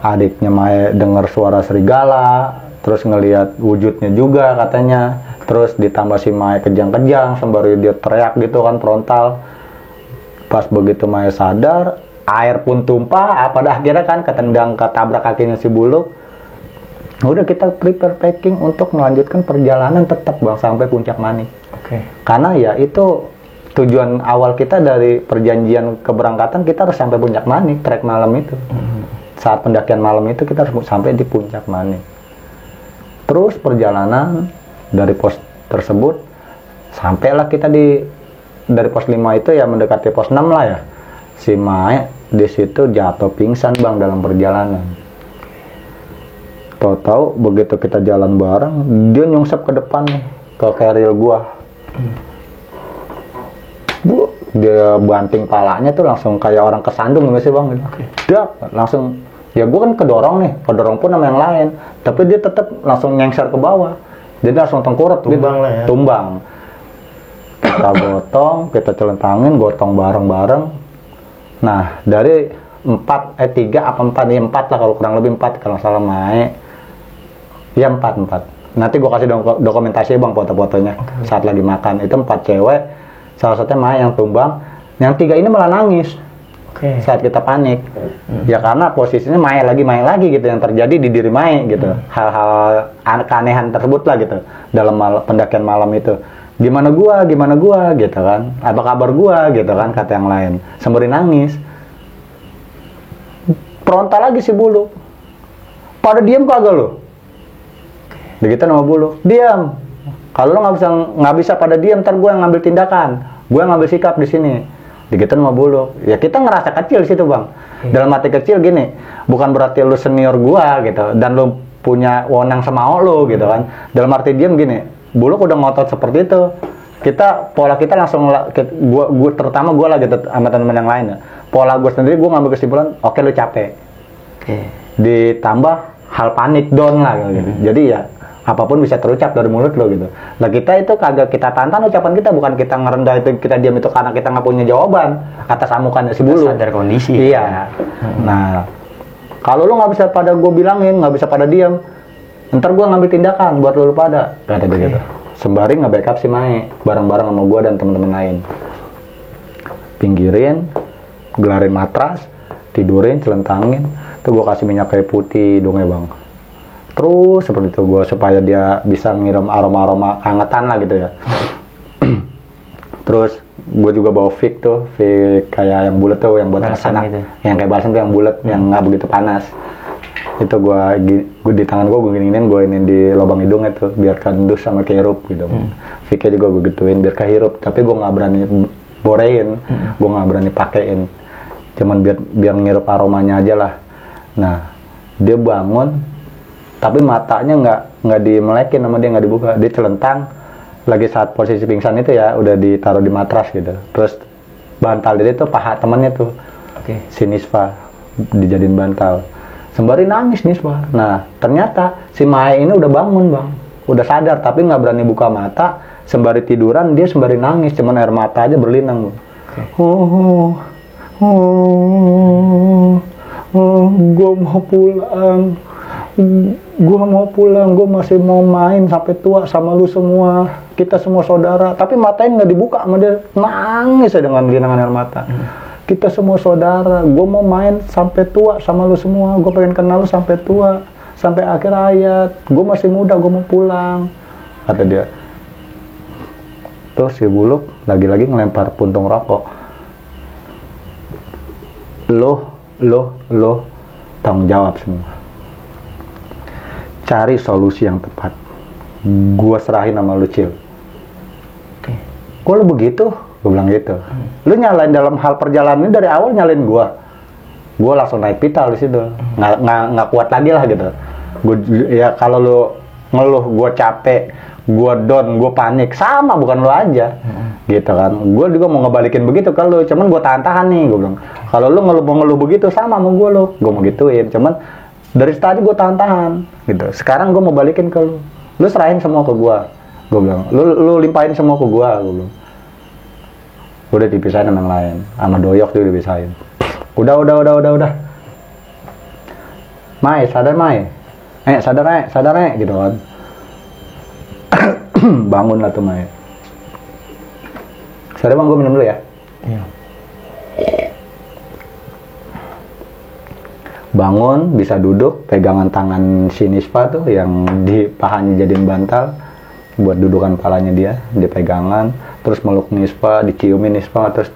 Adiknya Mae denger suara serigala, terus ngelihat wujudnya juga katanya, terus ditambah si Mae kejang-kejang sembari dia teriak gitu kan frontal. Pas begitu Mae sadar, air pun tumpah, pada akhirnya kan ketendang ketabrak kakinya si Buluk. Udah kita prepare packing untuk melanjutkan perjalanan tetap bang sampai Puncak Manik. Karena ya itu tujuan awal kita dari perjanjian keberangkatan, kita harus sampai Puncak Manik, trek malam itu. Saat pendakian malam itu kita harus sampai di Puncak Manik. Terus perjalanan dari pos tersebut sampailah kita dari pos 5 itu ya mendekati pos 6 lah ya. Si Mae di situ jatuh pingsan bang dalam perjalanan. Tahu-tahu begitu kita jalan bareng, dia nyungsep ke depan nih, ke carrier gua. Dia banting palanya tuh langsung kayak orang kesandung gitu sih bang. Dia langsung, ya gue kan kedorong pun sama yang lain, tapi dia tetap langsung nyengser ke bawah, jadi langsung tengkurap
tumbang gitu. Lah ya.
Tumbang. Kita kita celentangin, gotong bareng-bareng. Nah dari 3 apa 4 lah kalau kurang lebih 4 kalau salah Mae. Ya 4. Nanti gue kasih dokumentasi bang foto-fotonya saat lagi makan. Itu 4 cewek, salah satunya Mae yang tumbang, yang 3 ini malah nangis. Saat kita panik, ya karena posisinya Mae lagi gitu yang terjadi di diri Mae gitu. Hal-hal keanehan tersebut lah gitu dalam pendakian malam itu. Gimana gua gitu kan, apa kabar gua gitu kan, kata yang lain sembari nangis. Frontal lagi si Buluk, pada diem kagak lo? Begitu nama Buluk, diam. Kalau lo nggak bisa pada diem, ntar gua yang ngambil tindakan, gua yang ngambil sikap di sini. Digituin sama Buluk. Ya kita ngerasa kecil di situ bang. Dalam arti kecil gini, bukan berarti lu senior gua gitu dan lu punya wewenang semau lu gitu kan. Dalam arti diam gini, Buluk udah ngotot seperti itu. pola kita langsung gua terutama gua lagi sama teman-teman yang lain ya. Pola gua sendiri gua ngambil kesimpulan, oke lu capek. Ditambah hal panik down lah gitu. Jadi ya apapun bisa terucap dari mulut lo gitu. Nah kita itu kagak kita tantang ucapan kita, bukan kita ngerendah itu, kita diam itu karena kita nggak punya jawaban atas amukan si bulu.
Sadar kondisi.
Iya. Nah kalau lo nggak bisa pada gue bilangin, nggak bisa pada diam, ntar gue ngambil tindakan buat lo pada kata dia gitu. Sembari nge-backup si Mae bareng-bareng sama gue dan teman-teman lain. Pinggirin, gelarin matras, tidurin, celentangin, tuh gue kasih minyak kayu putih hidungnya bang. Terus seperti itu gue supaya dia bisa ngirim aroma-aroma hangetan lah gitu ya. Terus gue juga bawa fig tuh, fig kayak yang bulat tuh, yang buat anak, gitu. Yang kayak balsam tuh yang bulat, yang nggak begitu panas. Itu gue di tangan gue giniin, gue ini di lubang hidung itu biar kandus sama kehirup gitu. Fignya juga gue gituin biar kehirup, tapi gue nggak berani borein, gue nggak berani pakein, cuman biar ngirup aromanya aja lah. Nah dia bangun, tapi matanya nggak dimelekin sama dia, nggak dibuka, dia celentang. Lagi saat posisi pingsan itu ya udah ditaruh di matras gitu. Terus bantal dia tuh paha temannya tuh, si Nisfa dijadiin bantal. Sembari nangis Nisfa. Nah ternyata si Mae ini udah bangun bang, udah sadar tapi nggak berani buka mata. Sembari tiduran dia sembari nangis, cuman air mata aja berlinang bang. Gue mau pulang. Gue masih mau main sampai tua sama lu semua, kita semua saudara. Tapi matanya nggak dibuka sama dia, nangis ya dengan genangan air mata. Kita semua saudara, gue mau main sampai tua sama lu semua, gue pengen kenal lu sampai tua, sampai akhir hayat. Gue masih muda, gue mau pulang, kata dia. Terus si Buluk lagi-lagi ngelempar puntung rokok. Lo tanggung jawab semua. Cari solusi yang tepat. Gua serahin sama lu, Cil. Kok lu begitu? Gua bilang gitu. Lu nyalain dalam hal perjalanan ini dari awal, nyalain gua. Gua langsung naik pital di situ. Nggak kuat lagi lah gitu. Ya kalau lu ngeluh, gua capek, gua down, gua panik, sama bukan lu aja. Gitu kan. Gua juga mau ngebalikin begitu ke lu, cuman gua tahan-tahan nih, gua bilang. Kalau lu ngeluh begitu sama gua lu. Gua mau gituin, cuman dari tadi gue tahan-tahan gitu. Sekarang gue mau balikin ke lu. Lu serahin semua ke gue bilang. Lu limpahin semua ke gue bilang. Udah dipisahin sama yang lain. Sama Doyok juga dipisahin. Udah. Mai, sadar Mai. Sadar gitu kan. Bangun lah tuh Mai. Sorry bang, gue minum dulu ya. Iya. Bangun, bisa duduk, pegangan tangan si Nisfa tuh yang di pahanya jadiin bantal buat dudukan palanya dia, dipegangan, terus meluk Nisfa, diciumin Nisfa, terus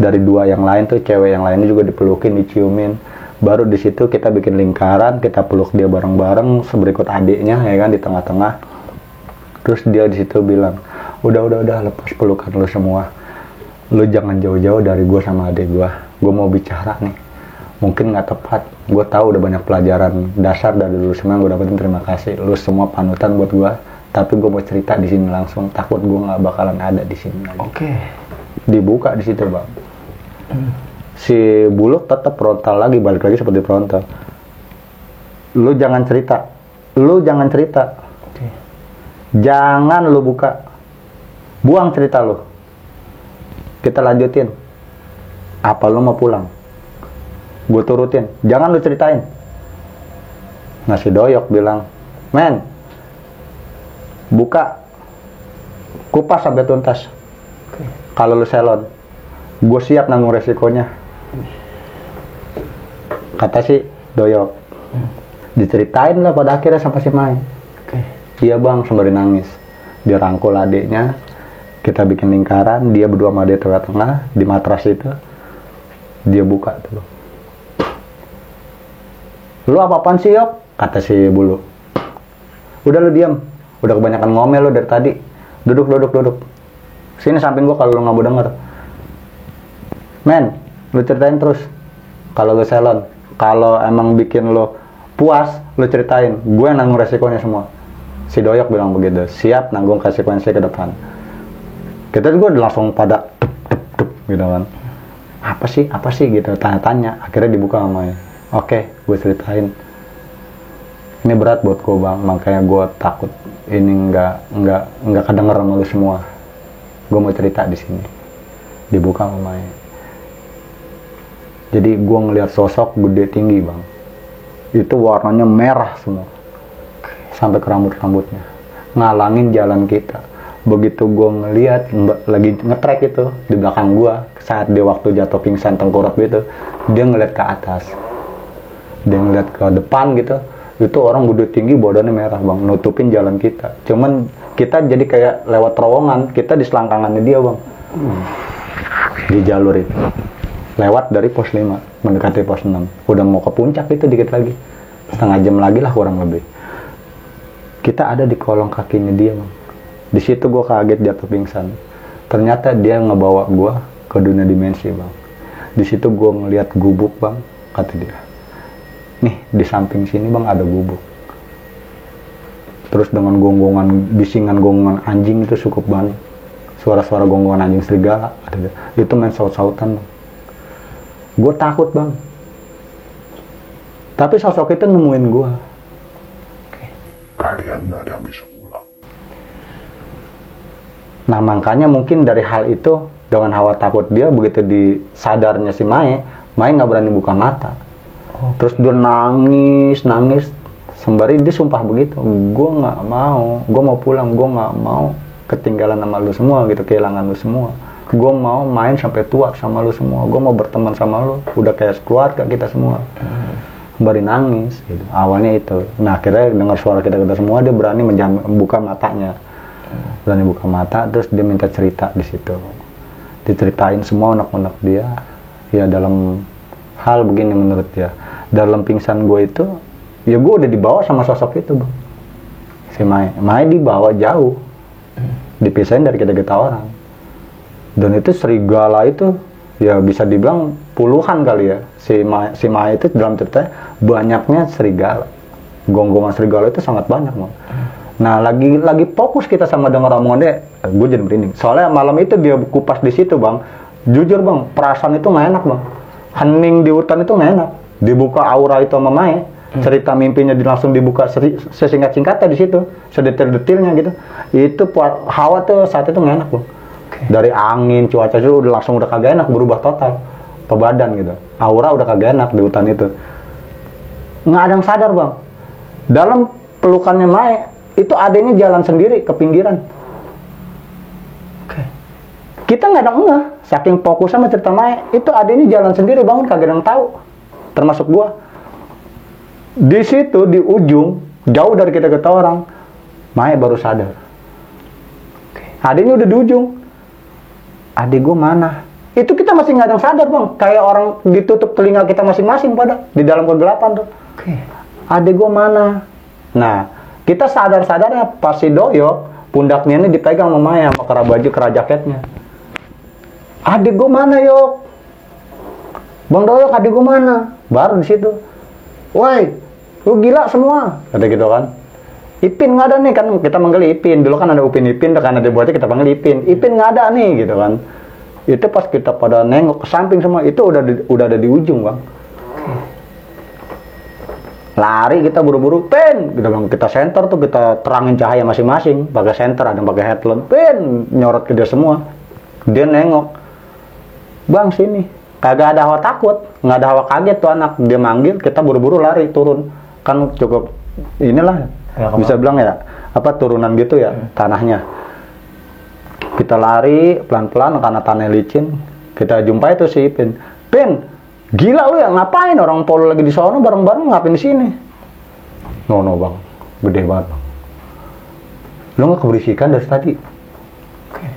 dari dua yang lain tuh cewek yang lainnya juga dipelukin, diciumin. Baru di situ kita bikin lingkaran, kita peluk dia bareng-bareng, berikut adiknya ya kan di tengah-tengah. Terus dia di situ bilang, udah lepas pelukan lu semua, lu jangan jauh-jauh dari gua sama adik gua mau bicara nih. Mungkin nggak tepat, gue tahu udah banyak pelajaran dasar dari lu semua yang gue dapetin, terima kasih, lu semua panutan buat gue. Tapi gue mau cerita di sini langsung, takut gue nggak bakalan ada di sini. Dibuka di situ bang. Si Buluk tetap frontal lagi, balik lagi seperti frontal. Lu jangan cerita, jangan lu buka, buang cerita lu. Kita lanjutin. Apa lu mau pulang? Gue turutin, jangan lu ceritain. Nah si Doyok bilang, men, buka, kupas sampai tuntas. Kalau lu selon, gue siap nanggung resikonya. Kata si Doyok. Diceritain lah pada akhirnya sama si Mai. Iya bang, sembari nangis. Dia rangkul adiknya, kita bikin lingkaran, dia berdua sama dia tengah-tengah di matras itu. Dia buka tuh. Lu apa-apaan sih Yok? Kata si Bulu. Udah lu diam. Udah kebanyakan ngomel lu dari tadi. Duduk. Sini samping gua kalau lu nggak mau denger. Men, lu ceritain terus. Kalau lu selon, kalau emang bikin lu puas, lu ceritain. Gue nanggung resikonya semua. Si Doyok bilang begitu. Siap nanggung konsekuensi ke depan. Kita juga langsung pada tup gitu kan. Apa sih gitu, tanya-tanya. Akhirnya dibuka sama Oke, gue ceritain. Ini berat buat gue bang, makanya gue takut ini nggak kedenger sama lu semua. Gue mau cerita di sini. Dibuka sama Jadi gue ngeliat sosok gede tinggi bang. Itu warnanya merah semua, sampai ke rambut-rambutnya, ngalangin jalan kita. Begitu gue ngeliat lagi ngetrek itu di belakang gue, saat dia waktu jatuh pingsan tengkurap gitu, dia ngeliat ke atas, dia ngeliat ke depan gitu. Itu orang gede tinggi, badannya merah bang, nutupin jalan kita. Cuman kita jadi kayak lewat terowongan, kita di selangkangannya dia bang, di jalur itu, lewat dari pos 5 mendekati pos 6. Udah mau ke puncak itu dikit lagi, setengah jam lagi lah kurang lebih. Kita ada di kolong kakinya dia bang. Di situ gue kaget jatuh pingsan. Ternyata dia ngebawa gue ke dunia dimensi bang. Di situ gue ngeliat gubuk bang, kata dia. Nih di samping sini bang ada gubuk. Terus dengan gonggongan, bisingan gonggongan anjing itu cukup banyak. Suara-suara gonggongan anjing serigala. Itu main saut-sautan bang. Gue takut bang. Tapi sosok itu nemuin gue.
Kalian ada bisa pulang.
Nah makanya mungkin dari hal itu, dengan hawa takut dia, begitu disadarnya si Mae nggak berani buka mata. Terus dia nangis sembari dia sumpah begitu, gue nggak mau, gue mau pulang, gue nggak mau ketinggalan sama lu semua gitu, kehilangan lu semua. Gue mau main sampai tua sama lu semua, gue mau berteman sama lu, udah kayak keluarga kita semua. Sembari nangis gitu. Awalnya itu. Nah akhirnya dengar suara kita semua, dia berani buka matanya. Berani buka mata, terus dia minta cerita di situ. Diceritain semua unek-unek dia. Ya dalam hal begini menurut dia. Dalam pingsan gue itu, ya gue udah dibawa sama sosok itu bang. Si Mae dibawa jauh. Dipisahin dari kita orang. Dan itu serigala itu, ya bisa dibilang puluhan kali ya. Si Mae itu dalam cerita banyaknya serigala. Gonggongan serigala itu sangat banyak bang. Nah lagi fokus kita sama denger omongan dia, gue jadi merinding. Soalnya malam itu dia kupas di situ bang. Jujur bang, perasaan itu nggak enak bang. Hening di hutan itu nggak enak. Dibuka aura itu sama Mae, cerita mimpinya langsung dibuka sesingkat-singkatnya di situ, sedetail-detailnya gitu. Itu hawa tuh saat itu nggak enak bang. Dari angin, cuaca itu udah kagak enak, berubah total ke badan gitu. Aura udah kagak enak di hutan itu. Nggak ada yang sadar bang. Dalam pelukannya Mae, itu adanya jalan sendiri ke pinggiran. Kita nggak ada ngeh, saking fokus sama cerita Mae, itu adanya jalan sendiri bang, kagak ada yang tahu. Termasuk gua. Di situ di ujung, jauh dari kita orang, Mae baru sadar. Adanya udah di ujung. Adik gua mana? Itu kita masih nggak ada yang sadar bang, kayak orang ditutup telinga kita masing-masing pada di dalam kegelapan tuh. Adik gua mana? Nah, kita sadar-sadarnya pas si Doyok, pundaknya ini dipegang sama Mae sama kera baju, kera jaketnya. Adik gua mana Yok? Bang Doyok, adik gua mana? Baru di situ. Woi, lu gila semua, kata gitu kan. Ipin nggak ada nih kan, kita manggil Ipin. Dulu kan ada Upin Ipin, karena dia buatnya kita panggil Ipin. Ipin nggak ada nih gitu kan. Itu pas kita pada nengok ke samping semua, itu udah ada di ujung bang. Lari kita buru-buru, Pin, kita senter tuh, kita terangin cahaya masing-masing, pakai senter, ada yang pakai headlamp, Pin, nyorot ke dia semua. Dia nengok, bang sini, kagak ada hawa takut, nggak ada hawa kaget tuh anak. Dia manggil, kita buru-buru lari turun, kan cukup inilah, bisa bilang ya, apa turunan gitu ya tanahnya. Kita lari pelan-pelan karena tanah licin, kita jumpai tuh si Pin, gila lu ya, ngapain orang polo lagi di sono bareng-bareng, ngapain di sini? No bang, gede banget bang. Lu nggak keberisikan dari tadi?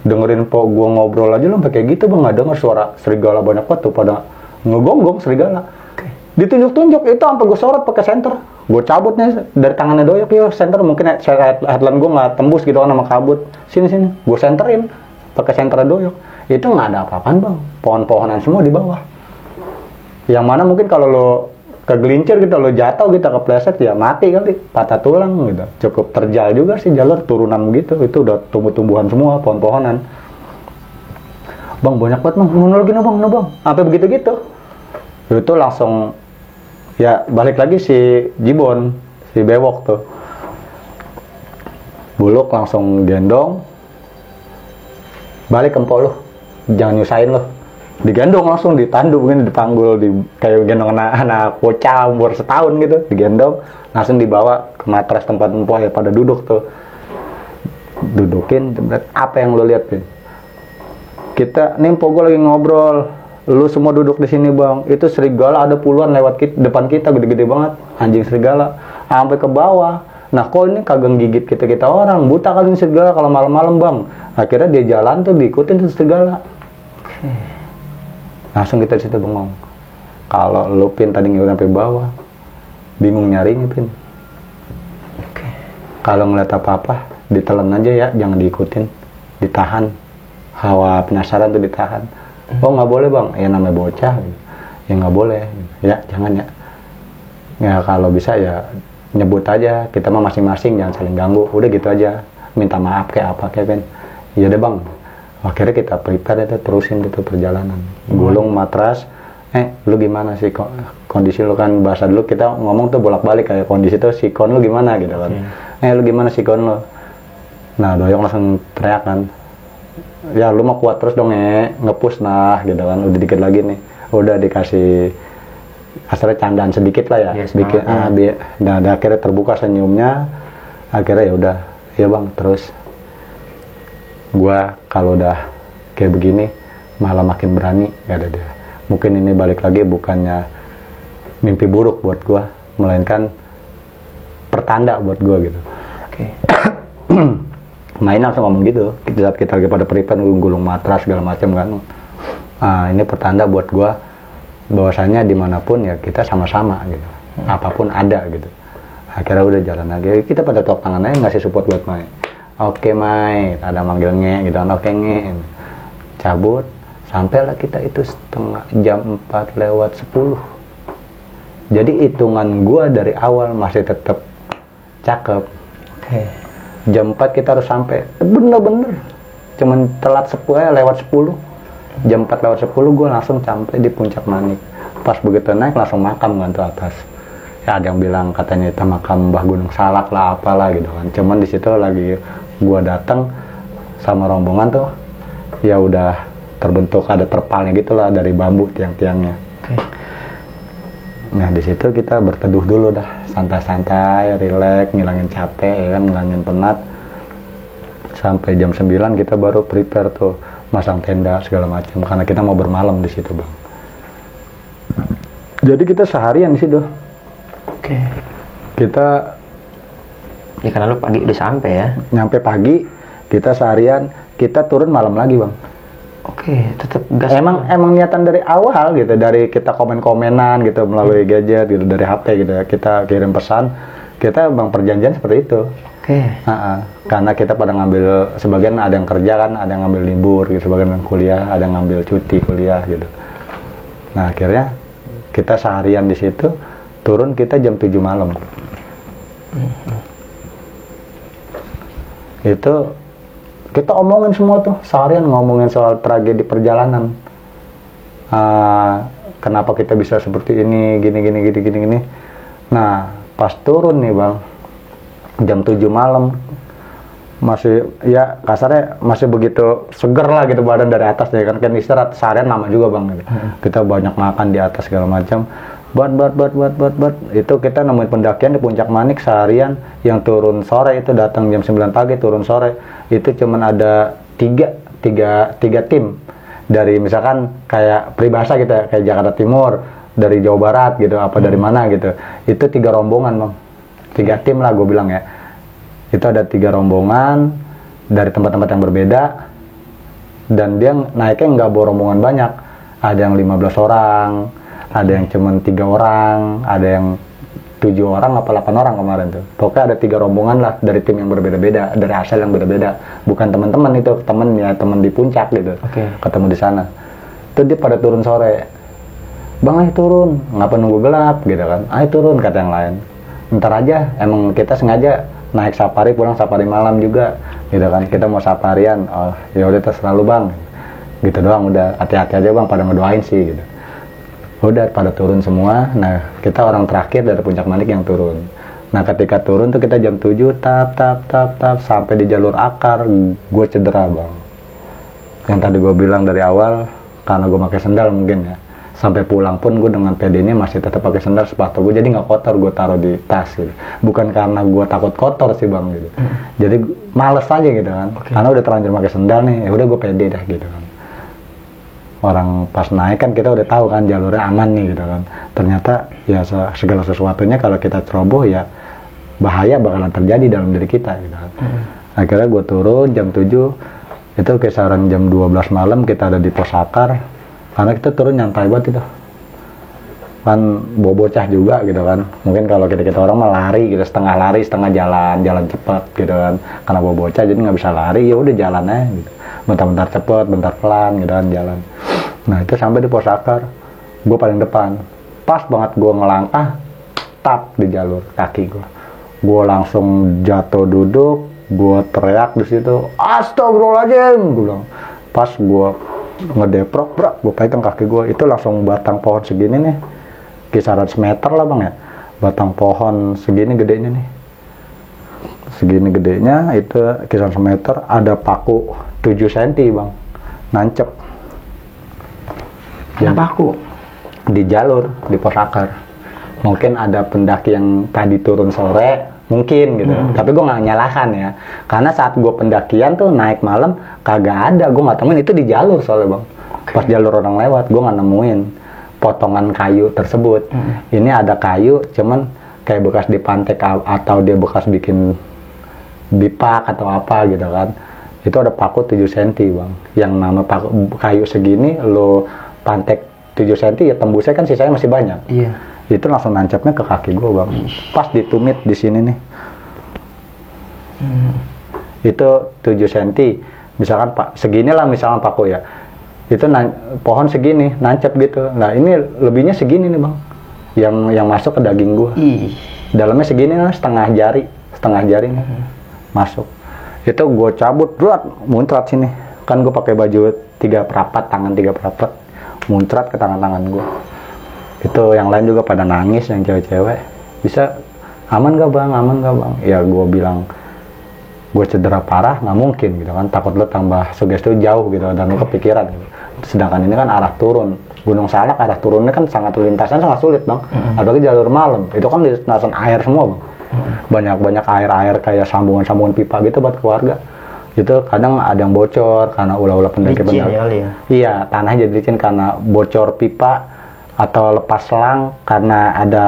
Dengerin po gua ngobrol aja lu sampai kayak gitu bang, nggak denger suara serigala banyak banget tuh pada ngegonggong serigala. Ditunjuk-tunjuk itu sampai gua sorot pakai senter, gua cabut nih dari tangannya Doyok, ya senter mungkin headline gua nggak tembus gitu kan sama kabut. Sini, gua senterin pakai senter Doyok. Itu nggak ada apa-apaan bang, pohon-pohonan semua di bawah. Yang mana mungkin kalau lo kegelincir gitu, lo jatuh gitu, kepleset ya mati kali, patah tulang gitu. Cukup terjal juga sih jalur turunan begitu, itu udah tumbuh-tumbuhan semua, pohon-pohonan. bang banyak banget bang, no lagi no bang, sampai begitu gitu. Itu langsung ya balik lagi si Jibon, si bewok tuh, Buluk langsung gendong, balik ke empok lu, jangan nyusahin lo, digendong langsung, ditandu begini, dipanggul, kayak gendong anak bocah umur setahun gitu, digendong, langsung dibawa ke matras tempat empok ya pada duduk tuh, dudukin, apa yang lo lihat Pin? Kita, nih empok gue lagi ngobrol, lu semua duduk di sini bang, itu serigala ada puluhan lewat depan kita, gede-gede banget, anjing serigala, sampai ke bawah. Nah kok ini kagak gigit kita orang, buta kali ini serigala kalau malam-malam bang. Akhirnya dia jalan tuh diikutin tuh serigala. Langsung kita disitu bengong. Kalau lu Pin tadi ngikut sampai bawah, bingung nyarinya Pin. Kalau ngeliat apa-apa, ditelan aja ya, jangan diikutin, ditahan. Hawa penasaran tuh ditahan. Oh nggak boleh bang, ya namanya bocah, ya nggak boleh, ya jangan ya. Ya kalau bisa ya nyebut aja, kita mah masing-masing, jangan saling ganggu, udah gitu aja, minta maaf kayak apa kayak Pin. Iya deh bang. Akhirnya kita prepare itu, terusin itu perjalanan, gulung matras. Lu gimana sih kondisi lu, kan bahasa dulu kita ngomong tuh bolak-balik kayak kondisi tuh sikon lu gimana gitu kan. Lu gimana sikon lu? Nah Doyong langsung teriak kan, ya lu mau kuat terus dong ngepush nah gitu kan, udah dikit lagi nih, udah dikasih asalnya candaan sedikit lah ya, sedikit. Nah akhirnya terbuka senyumnya, akhirnya ya udah, ya bang terus. Gua kalau udah kayak begini malah makin berani, gak ada dia. Mungkin ini balik lagi bukannya mimpi buruk buat gua, melainkan pertanda buat gua gitu. Main langsung ngomong gitu, kita lagi pada prepare gulung matras segala macam kan. Ini pertanda buat gua bahwasanya dimanapun ya kita sama-sama gitu, apapun ada gitu. Akhirnya udah jalan lagi, kita pada tepuk tangan aja, ngasih support buat Mai. Oke Mai, ada manggil nge gitu, oke nge, cabut, sampailah kita itu jam 4 lewat 10. Jadi hitungan gua dari awal masih tetap cakep. Jam 4 kita harus sampai, bener-bener cuman telat 10 lewat 10. Jam 4 lewat 10 gue langsung sampai di puncak Manik. Pas begitu naik langsung makam kan tuh atas. Ya ada yang bilang katanya itu makam Mbah Gunung Salak lah apalah gitu kan. Cuman di situ lagi gue datang sama rombongan tuh, ya udah terbentuk ada terpalnya gitulah dari bambu tiang-tiangnya. Nah di situ kita berteduh dulu dah, santai-santai, rileks, ngilangin capek, ya kan, ngilangin penat. Sampai jam 9 kita baru prepare tuh, masang tenda segala macam, karena kita mau bermalam di situ bang. Jadi kita seharian di situ. Kita
ya karena lu pagi udah sampai ya.
Nyampe pagi, kita seharian, kita turun malam lagi bang.
Tetap gas.
Emang niatan dari awal gitu, dari kita komen-komenan gitu melalui gadget gitu, dari HP gitu ya, kita kirim pesan, kita bang perjanjian seperti itu. Karena kita pada ngambil, sebagian ada yang kerja kan, ada yang ngambil libur gitu, sebagian yang kuliah, ada yang ngambil cuti kuliah gitu. Nah akhirnya kita seharian di situ, turun kita jam 7 malam. Itu kita omongin semua tuh, seharian ngomongin soal tragedi perjalanan. Kenapa kita bisa seperti ini, gini. Nah, pas turun nih bang, jam 7 malam, masih, ya kasarnya masih begitu seger lah gitu badan dari atas ya kan istirahat seharian lama juga bang gitu. Kita banyak makan di atas segala macam. Itu kita nemuin pendakian di puncak Manik seharian, yang turun sore itu datang jam 9 pagi, turun sore itu cuman ada tiga tim dari misalkan kayak peribahasa gitu ya, kayak Jakarta Timur, dari Jawa Barat gitu, apa dari mana gitu, itu 3 rombongan bang, 3 tim lah gue bilang ya. Itu ada 3 rombongan dari tempat-tempat yang berbeda, dan dia naiknya nggak bawa rombongan banyak, ada yang 15 orang, ada yang cuma 3 orang, ada yang 7 orang apa 8 orang kemarin tuh. Pokoknya ada 3 rombongan lah dari tim yang berbeda-beda, dari asal yang beda-beda. Bukan teman-teman itu, teman di puncak gitu. Ketemu di sana. Itu dia pada turun sore. Bang ayo turun, ngapa nunggu gelap gitu kan. Ayo turun kata yang lain. Ntar aja, emang kita sengaja naik safari, pulang safari malam juga gitu kan. Kita mau safarian. Oh, ya udah terserah lu bang. gitu doang udah. Hati-hati aja bang, pada ngedoain sih gitu. Udah pada turun semua. Nah kita orang terakhir dari Puncak Manik yang turun. Nah ketika turun tuh kita jam 7 tap sampai di jalur akar gue cedera bang. Yang tadi gue bilang dari awal karena gue pakai sendal mungkin ya. Sampai pulang pun gue dengan PD-nya masih tetap pakai sendal, sepatu gue jadi nggak kotor, gue taruh di tas gitu. Bukan karena gue takut kotor sih bang gitu. Jadi males aja gitu kan. Karena udah terlanjur pakai sendal nih, ya udah gue pede dah gitu kan. Orang pas naik kan kita udah tahu kan jalurnya aman nih gitu kan. Ternyata ya segala sesuatunya kalau kita ceroboh ya bahaya bakalan terjadi dalam diri kita gitu kan. Akhirnya gue turun jam 7, itu kisaran jam 12 malam kita ada di pos akar. Karena kita turun nyantai banget itu kan, bocah juga gitu kan. Mungkin kalau kita orang mah lari gitu, setengah lari setengah jalan cepat gitu kan. Karena bocah jadi nggak bisa lari, ya udah jalan aja gitu, bentar-bentar cepet bentar pelan gitu kan jalan. Nah itu sampai di pos akar gue paling depan, pas banget gue ngelangkah tap di jalur kaki gue langsung jatuh duduk. Gue teriak di situ, astagfirullahaladzim, gue bilang. Pas gue ngedeprok, gue pegang kaki gue, itu langsung batang pohon segini nih, kisaran semeter lah bang ya, batang pohon segini gedenya nih, segini gedenya itu kisaran semeter, ada paku 7 cm bang, nancep.
Ada paku?
Di jalur, di pos akar. Mungkin ada pendaki yang tadi turun sore, mungkin gitu. Tapi gue nggak nyalakan ya, karena saat gue pendakian tuh naik malam kagak ada, gue nggak temuin itu di jalur soalnya bang. Pas jalur orang lewat gue nggak nemuin potongan kayu tersebut. Ini ada kayu cuman kayak bekas dipantek atau dia bekas bikin bipak atau apa gitu kan. Itu ada paku 7 cm bang, yang nama paku kayu segini lo pantek 7 cm ya tembusnya kan sisanya masih banyak. Iya. Itu langsung nancapnya ke kaki gue bang, pas di tumit di sini nih. Itu 7 cm, misalkan pak segini lah misalkan paku ya, itu pohon segini nancap gitu. Nah ini lebihnya segini nih bang, yang masuk ke daging gue. Dalamnya segini lah, setengah jari nih masuk. Itu gue cabut, muncrat sini. Kan gue pakai baju 3 perapat, tangan 3 perapat, muncrat ke tangan gue. Itu yang lain juga pada nangis, yang cewek-cewek. Bisa aman gak bang? Ya gue bilang gue cedera parah nggak mungkin gitu kan, takut lo tambah sugesti jauh gitu dan lo kepikiran gitu. Sedangkan ini kan arah turun Gunung Salak, arah turunnya kan lintasan sangat sulit bang. Apalagi jalur malam itu kan lintasan air semua bang. Banyak air kayak sambungan pipa gitu buat keluarga. Itu kadang ada yang bocor karena ulah-ulah pendaki pendaki. Iya, tanahnya jadi licin karena bocor pipa atau lepas selang karena ada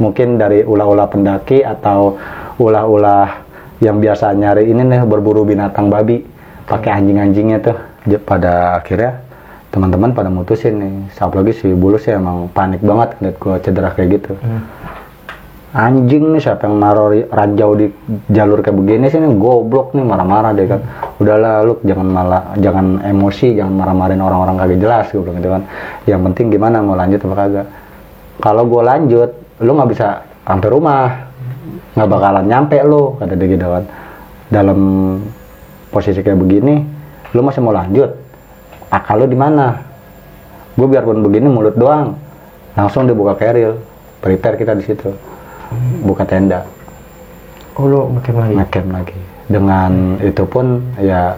mungkin dari ulah-ulah pendaki atau ulah-ulah yang biasa nyari ini nih, berburu binatang babi pakai anjing-anjingnya tuh. Pada akhirnya teman-teman pada mutusin nih, apalagi si Bulus ya emang panik banget liat gue cedera kayak gitu. Anjing nih, siapa yang naruh ranjau di jalur kayak begini sih nih, goblok nih, marah-marah deh kan. Udahlah lu jangan emosi, jangan marah-marahin orang-orang kagak jelas gue bilang gitu kan. Yang penting gimana mau lanjut apa kagak. Kalau gue lanjut lu nggak bisa sampai rumah, nggak bakalan nyampe lu, kata dia gitu kan. Dalam posisi kayak begini lu masih mau lanjut, akal lu di mana? Gue biarpun begini mulut doang, langsung dibuka keril, prepare kita di situ, buka tenda.
Oh lu
ngecamp lagi. Dengan itu pun ya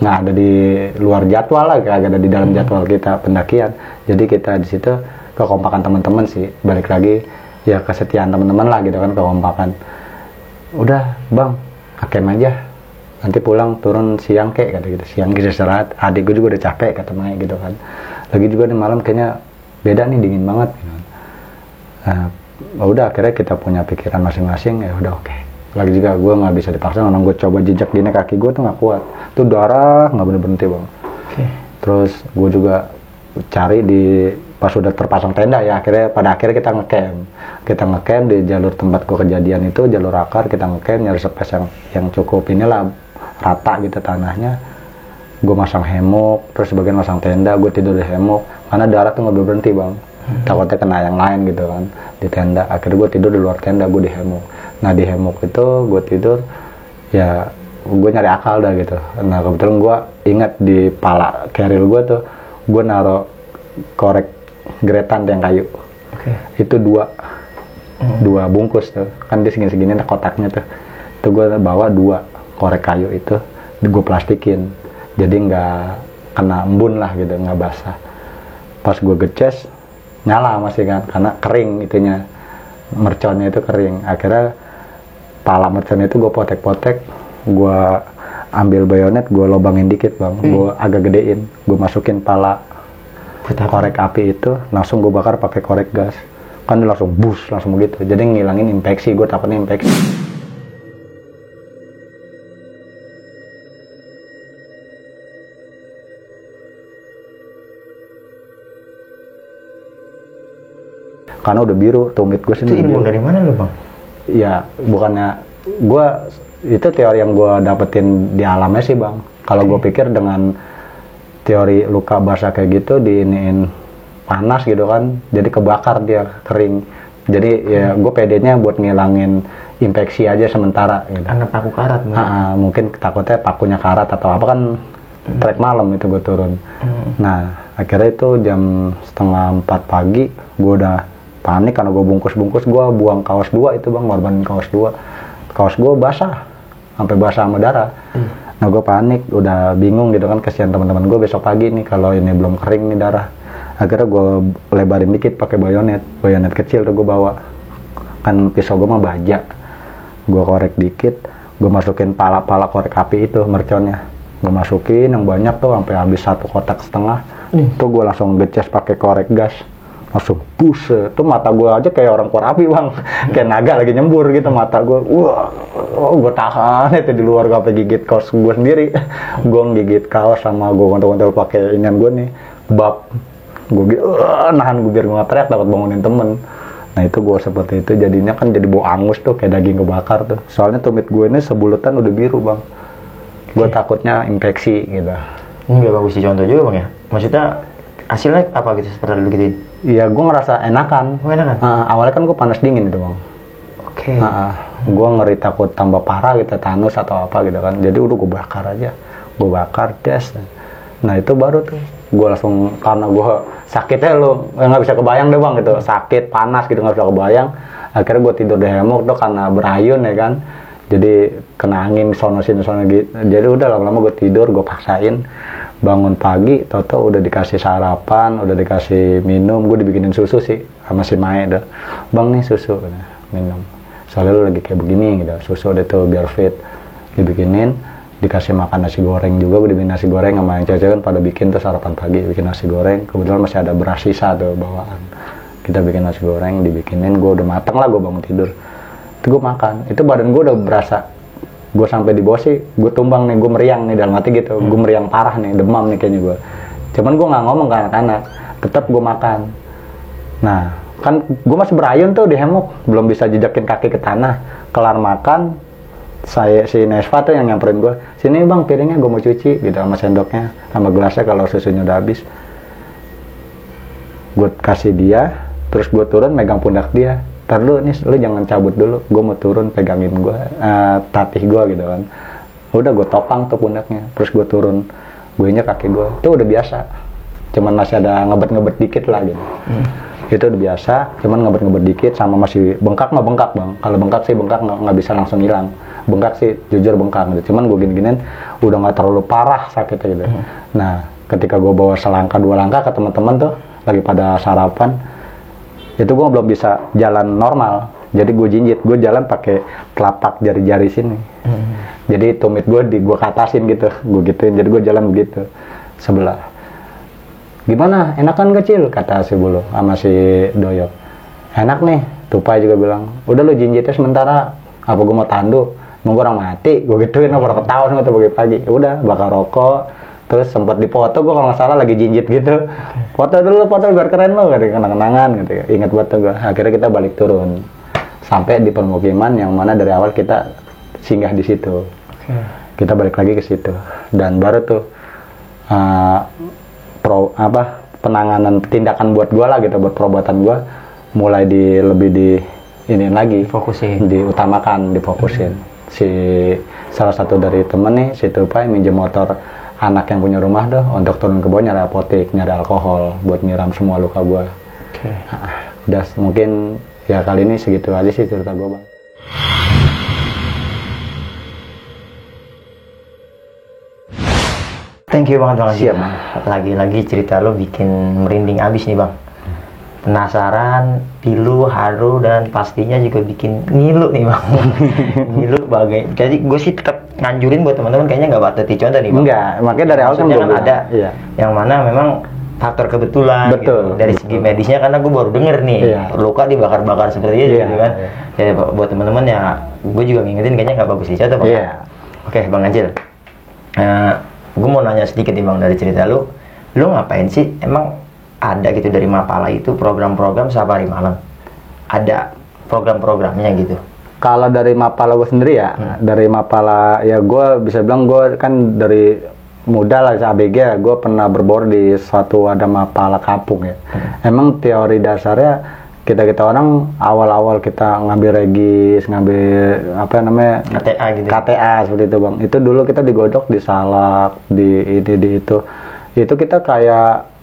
nggak ada di luar jadwal lah, kagak ada di dalam jadwal kita pendakian. Jadi kita di situ kekompakan teman-teman sih, balik lagi ya kesetiaan teman-teman lah gitu kan, kekompakan. Udah bang, ngecamp aja, nanti pulang turun siang kek, kata gitu. Siang kita istirahat, adik gue juga udah capek kata Mai gitu kan. Lagi juga di malam kayaknya beda nih, dingin banget gitu. Udah akhirnya kita punya pikiran masing-masing, ya udah oke. Lagi juga gue nggak bisa dipaksa, orang gue coba jejak gini kaki gue tuh nggak kuat, tuh darah nggak berhenti bang. Terus gue juga cari di pas udah terpasang tenda ya, pada akhirnya kita ngecamp di jalur tempat gue kejadian itu, jalur akar. Kita ngecamp nyari space yang cukup inilah, rata gitu tanahnya. Gue masang hemok, terus sebagian masang tenda, gue tidur di hemok karena darah tuh nggak berhenti bang. Takutnya kena yang lain gitu kan di tenda. Akhirnya gue tidur di luar tenda, gue di hemok. Nah di hemok itu gue tidur ya gue nyari akal dah gitu. Nah kebetulan gue ingat di pala keril gue tuh gue naro korek gretan yang kayu. Itu dua bungkus tuh, kan di segini-segini ada kotaknya tuh. Itu gue bawa 2 korek kayu itu, gue plastikin, jadi nggak kena embun lah gitu, nggak basah. Pas gue geces, nyala masih kan, karena kering itunya, merconnya itu kering. Akhirnya pala mercon itu gue potek-potek, gue ambil bayonet, gue lobangin dikit bang, gue agak gedein, gue masukin pala korek api itu, langsung gue bakar pakai korek gas. Kan langsung bus, langsung begitu. Jadi ngilangin infeksi, gue takutnya infeksi. Karena udah biru, tumit gue sendiri.
Itu ilmu dari mana lo bang?
Ya, bukannya gue, itu teori yang gue dapetin di alamnya sih bang. Kalau gue pikir dengan teori luka basah kayak gitu, diiniin panas gitu kan, jadi kebakar dia, kering. Jadi ya gue pedenya buat ngilangin infeksi aja sementara gitu.
Karena paku karat
mungkin takutnya pakunya karat atau apa kan. Trek malam itu gue turun. Nah akhirnya itu jam 3:30 pagi gue udah panik karena gue bungkus-bungkus, gue buang kaos 2 itu bang, ngorbanin kaos 2. Kaos gue basah sampai basah sama darah. Nah gue panik, udah bingung gitu kan, kesian teman-teman gue besok pagi nih kalau ini belum kering nih darah. Akhirnya gue lebarin dikit pakai bayonet kecil tuh gue bawa, kan pisau gue mah baja, gue korek dikit, gue masukin pala-pala korek api itu merconnya, gue masukin yang banyak tuh sampai habis 1,5 kotak. Tuh gue langsung geces pakai korek gas, langsung buset, tuh mata gue aja kayak orang keluar api bang, kayak naga lagi nyembur gitu mata gue. Wah, gue tahan itu di luar, gue sampai gigit kaos gue sendiri. Gue gigit kaos sama gue kontel-kontel pakai inian gue nih, bab. Gue nahan gue biar gue nggak teriak, takut bangunin temen. Nah itu gue seperti itu, jadinya kan jadi bau angus tuh, kayak daging kebakar tuh. Soalnya tumit gue ini sebulutan udah biru bang. Gue takutnya infeksi gitu.
Ini gak bagus sih contoh juga bang ya? Maksudnya hasilnya apa gitu setelah lu gituin?
Iya gue ngerasa enakan.
Enakan?
Awalnya kan gue panas dingin itu bang. Gue ngeri takut tambah parah gitu, tetanus atau apa gitu kan. Jadi udah gue bakar aja, gue bakar des. Nah itu baru tuh gue langsung, karena gue sakitnya lo nggak bisa kebayang deh bang gitu, sakit panas gitu nggak bisa kebayang. Akhirnya gue tidur di hemok tuh karena berayun ya kan, jadi kena angin sono sini gitu. Jadi udah lama-lama gue tidur, gue paksain bangun pagi, toto udah dikasih sarapan, udah dikasih minum, gue dibikinin susu sih sama si Mae tuh, bang nih susu minum, soalnya lu lagi kayak begini gitu, susu udah tuh biar fit, dibikinin. Dikasih makan nasi goreng juga, gue dibikin nasi goreng sama yang cewek kan pada bikin tuh sarapan pagi, bikin nasi goreng. Kebetulan masih ada beras sisa tuh bawaan, kita bikin nasi goreng, dibikinin. Gue udah mateng lah, gue bangun tidur itu gue makan, itu badan gue udah berasa, gue sampai di bawah sih gue tumbang nih, gue meriang nih dalam hati gitu, gue meriang parah nih, demam nih kayaknya gue. Cuman gue nggak ngomong ke anak-anak, tetap gue makan. Nah kan gue masih berayun tuh di hemok, belum bisa jejakin kaki ke tanah. Kelar makan, si Nesva tuh yang nyamperin gue, sini bang piringnya gue mau cuci gitu, sama sendoknya sama gelasnya kalau susunya udah habis. Gue kasih dia, terus gue turun megang pundak dia, ntar lu nih lu jangan cabut dulu, gue mau turun pegangin gue, tatih gue gitu kan. Udah gue topang tuh pundaknya, terus gue turun, gue injek kaki gue, itu udah biasa, cuman masih ada ngebet-ngebet dikit lah gitu. Itu udah biasa, cuman ngebet-ngebet dikit, sama masih bengkak nggak bengkak bang. Kalau bengkak sih bengkak nggak bisa langsung hilang. Bengkak sih jujur bengkak gitu. Cuman gue gini-giniin udah nggak terlalu parah sakitnya gitu. Nah ketika gue bawa selangkah 2 langkah ke teman-teman tuh lagi pada sarapan, itu gue belum bisa jalan normal. Jadi gue jinjit, gue jalan pakai telapak jari-jari sini. Jadi tumit gue gue katasin gitu, gue gituin. Jadi gue jalan begitu sebelah. Gimana? Enakan kecil? Kata si Bulu sama si Doyok. Enak nih. Tupai juga bilang, udah lu jinjitnya sementara. Apa gue mau tandu? Nunggu orang mati. Gue gituin, orang ketawa sama tuh pagi-pagi. Udah, bakar rokok. Terus sempat dipoto, gue kalau nggak salah lagi jinjit gitu. Foto dulu, foto biar keren lo. Gitu, kenang-kenangan gitu. Ingat banget tuh gue. Akhirnya kita balik turun. Sampai di permukiman yang mana dari awal kita singgah di situ. Kita balik lagi ke situ. Dan baru tuh penanganan tindakan buat gue lah gitu, buat perobatan gue mulai lebih di ini lagi,
fokusin,
diutamakan, difokusin. si salah satu dari temen nih, si Tupai minjem motor anak yang punya rumah tuh untuk turun ke bawah nyari apotek, nyari alkohol buat nyiram semua luka gue. Udah mungkin ya kali ini segitu aja sih cerita gue, Bang.
Thank you banget Bang Anjil.
Siap, Bang.
Lagi-lagi cerita lo bikin merinding abis nih Bang. Penasaran, pilu, haru, dan pastinya juga bikin ngilu nih Bang. Ngilu bagai. Jadi gue sih tetap nganjurin buat teman-teman kayaknya nggak patut dicontoh nih Bang.
Enggak, makanya dari awal kan
Maksudnya
gue bilang,
ada
iya.
yang mana memang faktor kebetulan.
Betul,
gitu. Dari segi medisnya karena gue baru denger nih
Iya.
luka dibakar-bakar seperti itu
Iya,
gitu kan.
iya.
Ya buat teman-teman ya gue juga ngingetin kayaknya nggak bagus dicontoh Bang.
Iya.
Oke Bang Anjil. Gue mau nanya sedikit nih Bang dari cerita lu ngapain sih? Emang ada gitu dari Mapala itu program-program safari malam? Ada program-programnya gitu?
Kalau dari Mapala gue sendiri ya, dari Mapala ya gue bisa bilang gue kan dari muda lah ABG ya, gue pernah berbaur di suatu ada Mapala kampung ya. Emang teori dasarnya kita orang awal-awal kita ngambil regis, ngambil apa namanya
KTA gitu.
KTA seperti itu Bang. Itu dulu kita digodok di Salak, di ini di itu kita kayak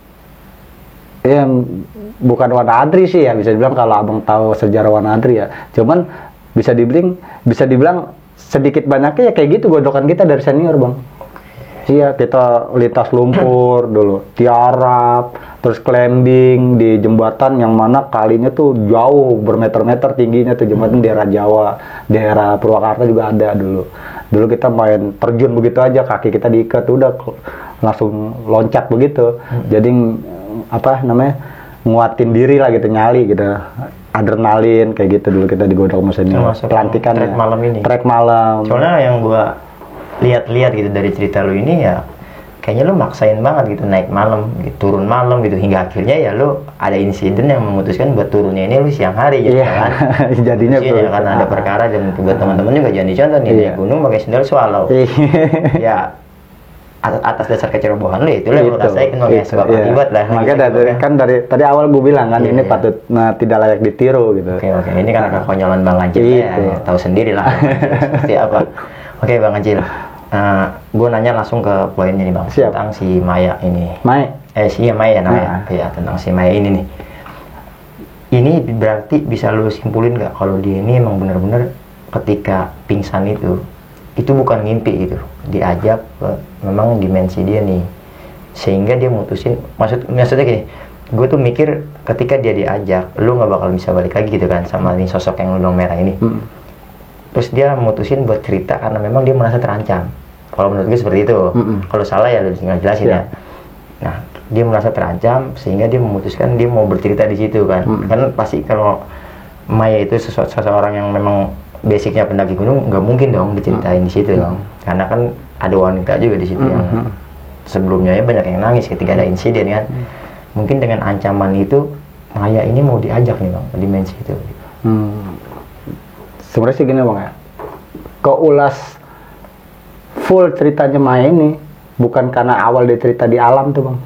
ya bukan Wana Adri sih ya, bisa dibilang kalau abang tahu sejarah Wana Adri ya. Cuman bisa dibilang sedikit banyaknya ya kayak gitu godokan kita dari senior Bang. Iya, kita lintas lumpur dulu, tiarap, terus climbing di jembatan yang mana kalinya tuh jauh bermeter-meter tingginya tuh jembatan daerah Jawa, daerah Purwakarta juga ada dulu. Dulu kita main terjun begitu aja, kaki kita diikat udah langsung loncat begitu. Jadi apa namanya nguatin diri lah gitu, nyali gitu, adrenalin kayak gitu dulu kita digodok sama senior. Pelantikan
trek malam ini.
Trek malam.
Soalnya yang gua lihat-lihat gitu dari cerita lu ini ya kayaknya lu maksain banget gitu naik malam, gitu, turun malam gitu hingga akhirnya ya lu ada insiden yang memutuskan buat turunnya ini lu siang hari gitu kan.
Jadinya
ya, karena ada perkara dan buat teman-teman juga jangan dicontoh nih naik gunung pakai sendal swallow. Ya atas dasar kecerobohan lu itu lah lu rasain ya sebab akibat lah.
Makanya dari awal gue bilang kan ini patut tidak layak ditiru gitu.
Oke, ini kan ada konyolan Bang Anjil ya, tahu sendiri lah seperti apa. Oke Bang Anjil, gue nanya langsung ke poinnya nih Bang.
Siap.
Tentang si Maya ini. Maya namanya. Ya tentang si Maya ini nih. Ini berarti bisa lu simpulin nggak kalau dia ini emang benar-benar ketika pingsan itu bukan ngimpi gitu, diajak ke memang dimensi dia nih, sehingga dia mutusin, maksudnya gini, gue tuh mikir ketika dia diajak, lu nggak bakal bisa balik lagi gitu kan sama nih sosok yang ludung merah ini, terus dia mutusin buat cerita karena memang dia merasa terancam. Kalau menurut gue seperti itu, kalau salah ya lu tinggal jelasin ya. Nah dia merasa terancam sehingga dia memutuskan dia mau bercerita di situ kan, kan pasti kalau Maya itu seseorang yang memang basicnya pendaki gunung nggak mungkin dong diceritain di situ dong, karena kan ada wanita juga di situ yang sebelumnya ya banyak yang nangis ketika ada insiden kan. Mungkin dengan ancaman itu Maya ini mau diajak nih Bang ke dimensi itu.
Sebenarnya sih gini Bang ya, keulas full ceritanya Maya ini bukan karena awal dia cerita di alam tuh Bang.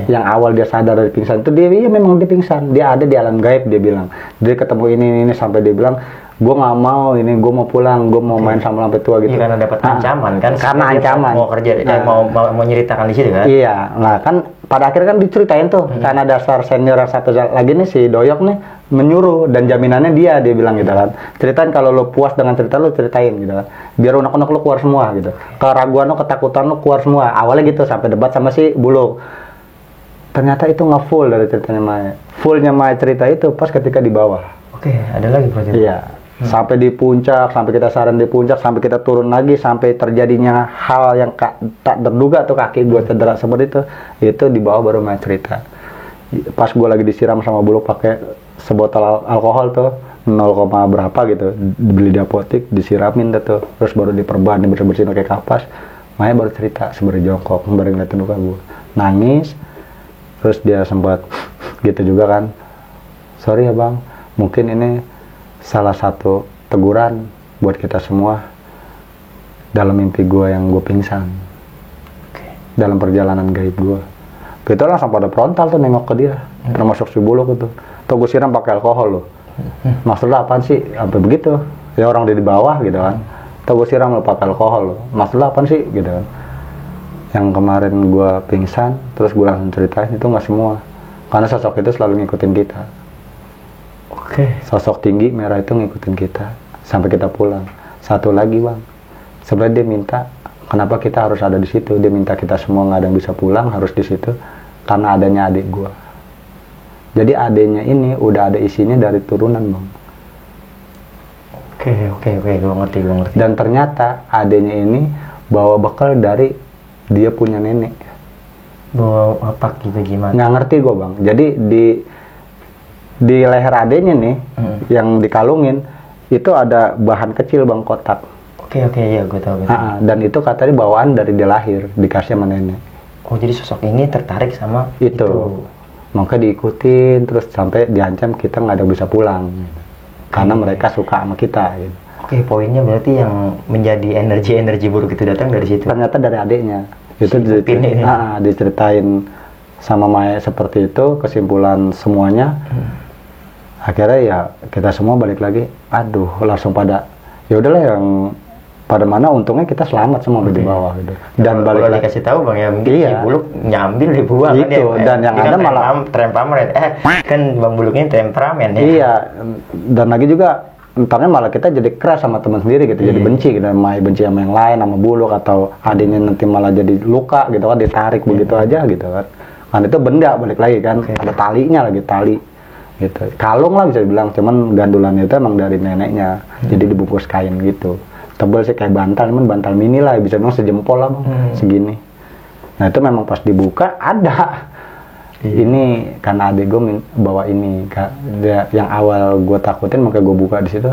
Yang awal dia sadar dari pingsan itu dia memang dia pingsan, dia ada di alam gaib, dia bilang dia ketemu ini sampai dia bilang gue nggak mau ini, gue mau pulang, gue mau main sama sampai tua gitu.
Iya, karena dapat ancaman kan,
karena ancaman
mau kerja mau nyeritakan di situ kan.
Iya, nah kan pada akhirnya kan diceritain tuh karena dasar senior yang satu lagi nih si Doyok nih menyuruh dan jaminannya dia bilang gitu kan, ceritain kalau lo puas dengan cerita lo, ceritain gitu kan, biar unek-unek lo keluar semua gitu, keraguan lo, ketakutan lo keluar semua. Awalnya gitu sampai debat sama si Bulog. Ternyata itu nggak full dari ceritanya Maya. Fullnya Maya cerita itu pas ketika di bawah.
Oke, ada lagi proyek.
Iya. Sampai di puncak, sampai kita saran di puncak, sampai kita turun lagi, sampai terjadinya hal yang tak terduga tuh, kaki gue cedera seperti itu di bawah baru Maya cerita. Pas gue lagi disiram sama Bulog pakai sebotol alkohol tuh 0, berapa gitu, dibeli di apotek, disiramin tuh, terus baru diperban, dibersih-bersihin pakai kapas. Maya baru cerita sembari jongkok, sembari ngeliatin luka gue, nangis. Terus dia sempat gitu juga kan, sorry ya Bang, mungkin ini salah satu teguran buat kita semua dalam mimpi gue yang gue pingsan, dalam perjalanan gaib gue. Kita langsung pada frontal tuh nengok ke dia, termasuk si Bulog itu. Tuh gue siram pakai alkohol loh. Maksudnya apaan sih? Sampai begitu. Ya orang di bawah gitu kan. atau gue siram lo pakai alkohol lo, masalah apa sih gitu kan. Yang kemarin gue pingsan terus gue langsung ceritain, itu nggak semua, karena sosok itu selalu ngikutin kita. Sosok tinggi merah itu ngikutin kita sampai kita pulang. Satu lagi bang, sebenarnya dia minta kenapa kita harus ada di situ, dia minta kita semua nggak ada yang bisa pulang harus di situ karena adanya adik gue. Jadi adiknya ini udah ada isinya dari turunan bang.
Oke, gue ngerti.
Dan ternyata adiknya ini bawa bekal dari dia punya nenek.
Bawa apa gitu gimana?
Nggak ngerti gue bang. Jadi di leher adiknya nih, yang dikalungin itu ada bahan kecil bang, kotak.
Oke, iya gue tahu.
Dan itu katanya bawaan dari dia lahir, dikasih sama nenek.
Oh, jadi sosok ini tertarik sama itu.
Makanya diikutin terus sampai diancam kita nggak ada bisa pulang. Karena mereka suka sama kita gitu.
Oke, poinnya berarti yang menjadi energi buruk itu datang dari situ.
Ternyata dari adiknya. Itu
si
diceritain sama Maya seperti itu, kesimpulan semuanya. Akhirnya ya kita semua balik lagi, aduh langsung pada ya udahlah, yang pada mana untungnya kita selamat semua di bawah gitu. Dan
balik lagi dikasih tahu bang ya, mungkin si Buluk nyambil dibuang
gitu, kan, dan yang ada malah
temperamen kan bang Buluk ini temperamen ya.
Iya, dan lagi juga entarnya malah kita jadi keras sama teman sendiri gitu, jadi benci gitu, benci sama yang lain, sama Buluk atau adiknya nanti malah jadi luka gitu kan, ditarik begitu aja gitu kan. Kan itu benda balik lagi kan, ada talinya lagi, tali gitu, kalung lah bisa dibilang, cuman gandulannya itu emang dari neneknya, jadi dibungkus kain gitu, tebal sih kayak bantal, cuman bantal mini lah, bisa bilang sejempol lah bang, segini. Nah itu memang pas dibuka ada. Ini karena adik gue bawa ini, yang awal gue takutin makanya gue buka di situ,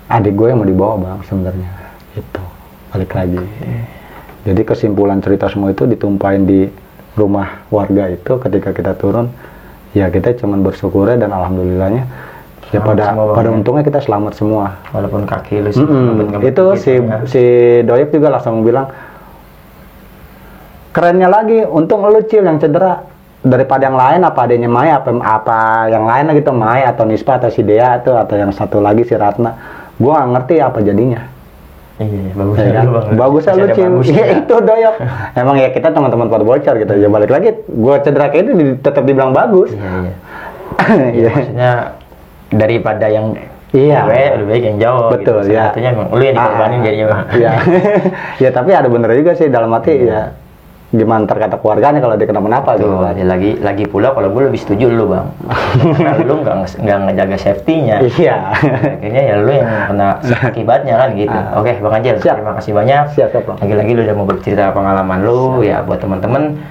adik gue yang mau dibawa bang sebenarnya, itu balik lagi. Jadi kesimpulan cerita semua itu ditumpahin di rumah warga itu ketika kita turun. Ya kita cuman bersyukurnya dan alhamdulillahnya ya pada untungnya kita selamat semua,
walaupun kaki lu
itu si Doyep juga langsung bilang, kerennya lagi untung lu Cil yang cedera daripada yang lain, apa adanya Maya apa yang lain gitu, Maya atau Nispa atau si Dea atau yang satu lagi si Ratna, gua nggak ngerti apa jadinya.
Iya, bagus
ya, kan? Bagusnya lu Cil. Iya itu Doyok. Emang ya kita teman-teman pada bocor gitu. Ya balik lagi, gua cedera kayak itu tetap dibilang bagus.
Iya. Maksudnya daripada yang lebih baik yang jauh.
Betul
gitu.
ya.
Satunya emang lu yang dikorbanin jadinya bang.
Iya. Ya tapi ada bener juga sih dalam hati ya. Gimana terkata keluarganya kalau dia kenapa-napa gitu.
Ada lagi pula kalau gue lebih setuju lu bang. Karena lu nggak ngejaga safety-nya.
Iya.
Akhirnya ya lu yang kena akibatnya kan gitu. Oke Bang Anjel, terima kasih banyak.
Siap bang.
Lagi-lagi lu udah mau bercerita pengalaman lu. Ya buat teman-teman,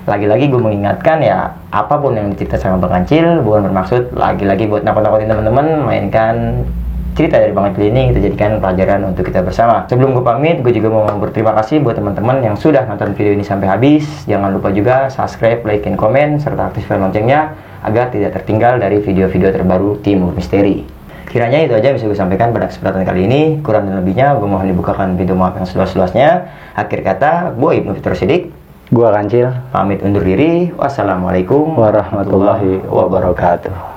lagi-lagi gue mengingatkan ya, apapun yang dicerita sama Bang Anjel bukan bermaksud lagi-lagi buat nakut-nakutin teman-teman, mainkan cerita dari Bang Anjel ini kita jadikan pelajaran untuk kita bersama. Sebelum gue pamit, gue juga mau berterima kasih buat teman-teman yang sudah nonton video ini sampai habis. Jangan lupa juga subscribe, like, dan komen, serta aktifkan loncengnya agar tidak tertinggal dari video-video terbaru Timur Misteri. Kiranya itu aja bisa gue sampaikan pada kesempatan kali ini. Kurang dan lebihnya, gue mohon dibukakan pintu maaf yang seluas-luasnya. Akhir kata, gue Ibnu Fitrus Siddiq.
Gue Kancil.
Pamit undur diri. Wassalamualaikum
warahmatullahi wabarakatuh.